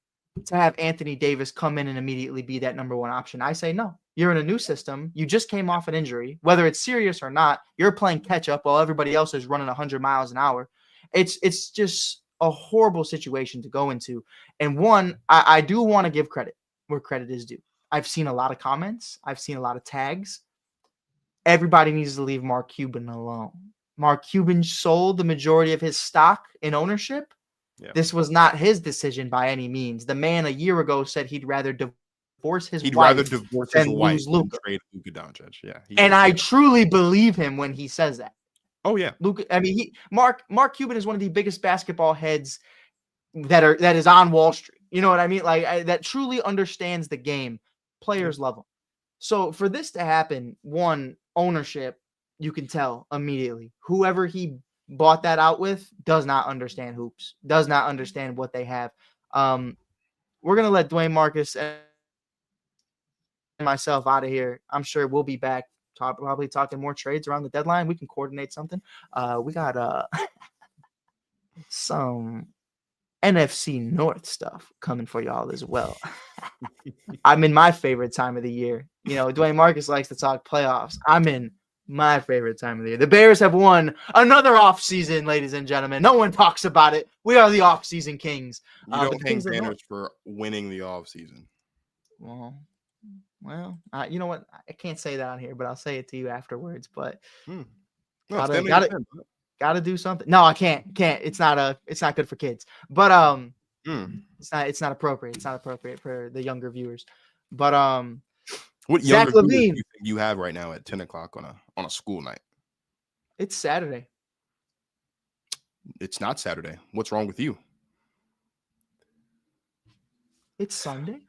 to have Anthony Davis come in and immediately be that number one option? I say no. You're in a new system. You just came off an injury. Whether it's serious or not, you're playing catch up while everybody else is running 100 miles an hour. It's just a horrible situation to go into. And one, I do want to give credit where credit is due. I've seen a lot of comments. I've seen a lot of tags. Everybody needs to leave Mark Cuban alone. Mark Cuban sold the majority of his stock in ownership. Yeah. This was not his decision by any means. The man a year ago said he'd rather divorce his wife than lose Luka. Trade Luka Doncic. Yeah, and I truly believe him when he says that. Oh yeah, Luka. I mean, Mark Cuban is one of the biggest basketball heads that is on Wall Street. You know what I mean? Like that truly understands the game. Players love him. So for this to happen, one, ownership, you can tell immediately. Whoever he bought that out with does not understand hoops, does not understand what they have. We're going to let Dwayne Marcus and myself out of here. I'm sure we'll be back probably talking more trades around the deadline. We can coordinate something. We got some NFC North stuff coming for y'all as well. I'm in my favorite time of the year. You know, Dwayne Marcus likes to talk playoffs. I'm in my favorite time of the year. The Bears have won another offseason, ladies and gentlemen. No one talks about it. We are the offseason kings. You don't hang banners for winning the offseason. Well, you know what? I can't say that on here, but I'll say it to you afterwards. But gotta do something. No, I can't. It's not good for kids. But it's not appropriate. It's not appropriate for the younger viewers. But what younger viewers do you think you have right now at 10 o'clock on a school night? It's Saturday. It's not Saturday. What's wrong with you? It's Sunday.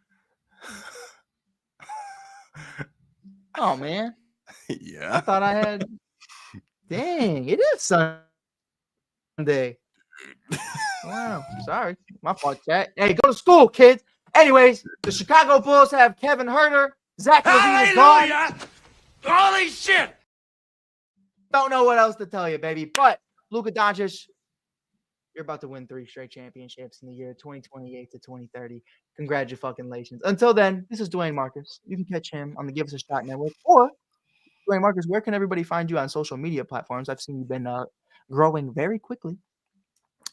Oh man. Yeah. I thought I had. Dang, it is Sunday. Wow, sorry, my fault, chat. Hey, go to school, kids. Anyways, the Chicago Bulls have Kevin Huerter, Zach Lavine is gone. Holy shit! Don't know what else to tell you, baby. But Luka Doncic, you're about to win 3 straight championships in the year 2028 to 2030. Congratulations. Until then, this is Dwayne Marcus. You can catch him on the Give Us a Shot Network. Or, Dwayne Marcus, where can everybody find you on social media platforms? I've seen you've been growing very quickly.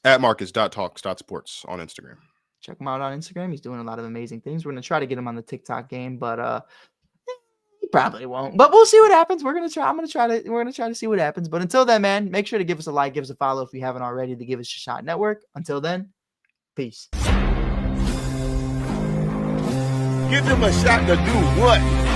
At Marcus.talks.sports on Instagram. Check him out on Instagram. He's doing a lot of amazing things. We're going to try to get him on the TikTok game, but he probably won't. But we'll see what happens. We're going to try to see what happens. But until then, man, make sure to give us a like, give us a follow if you haven't already, to Give Us a Shot Network. Until then, peace. Give them a shot to do what?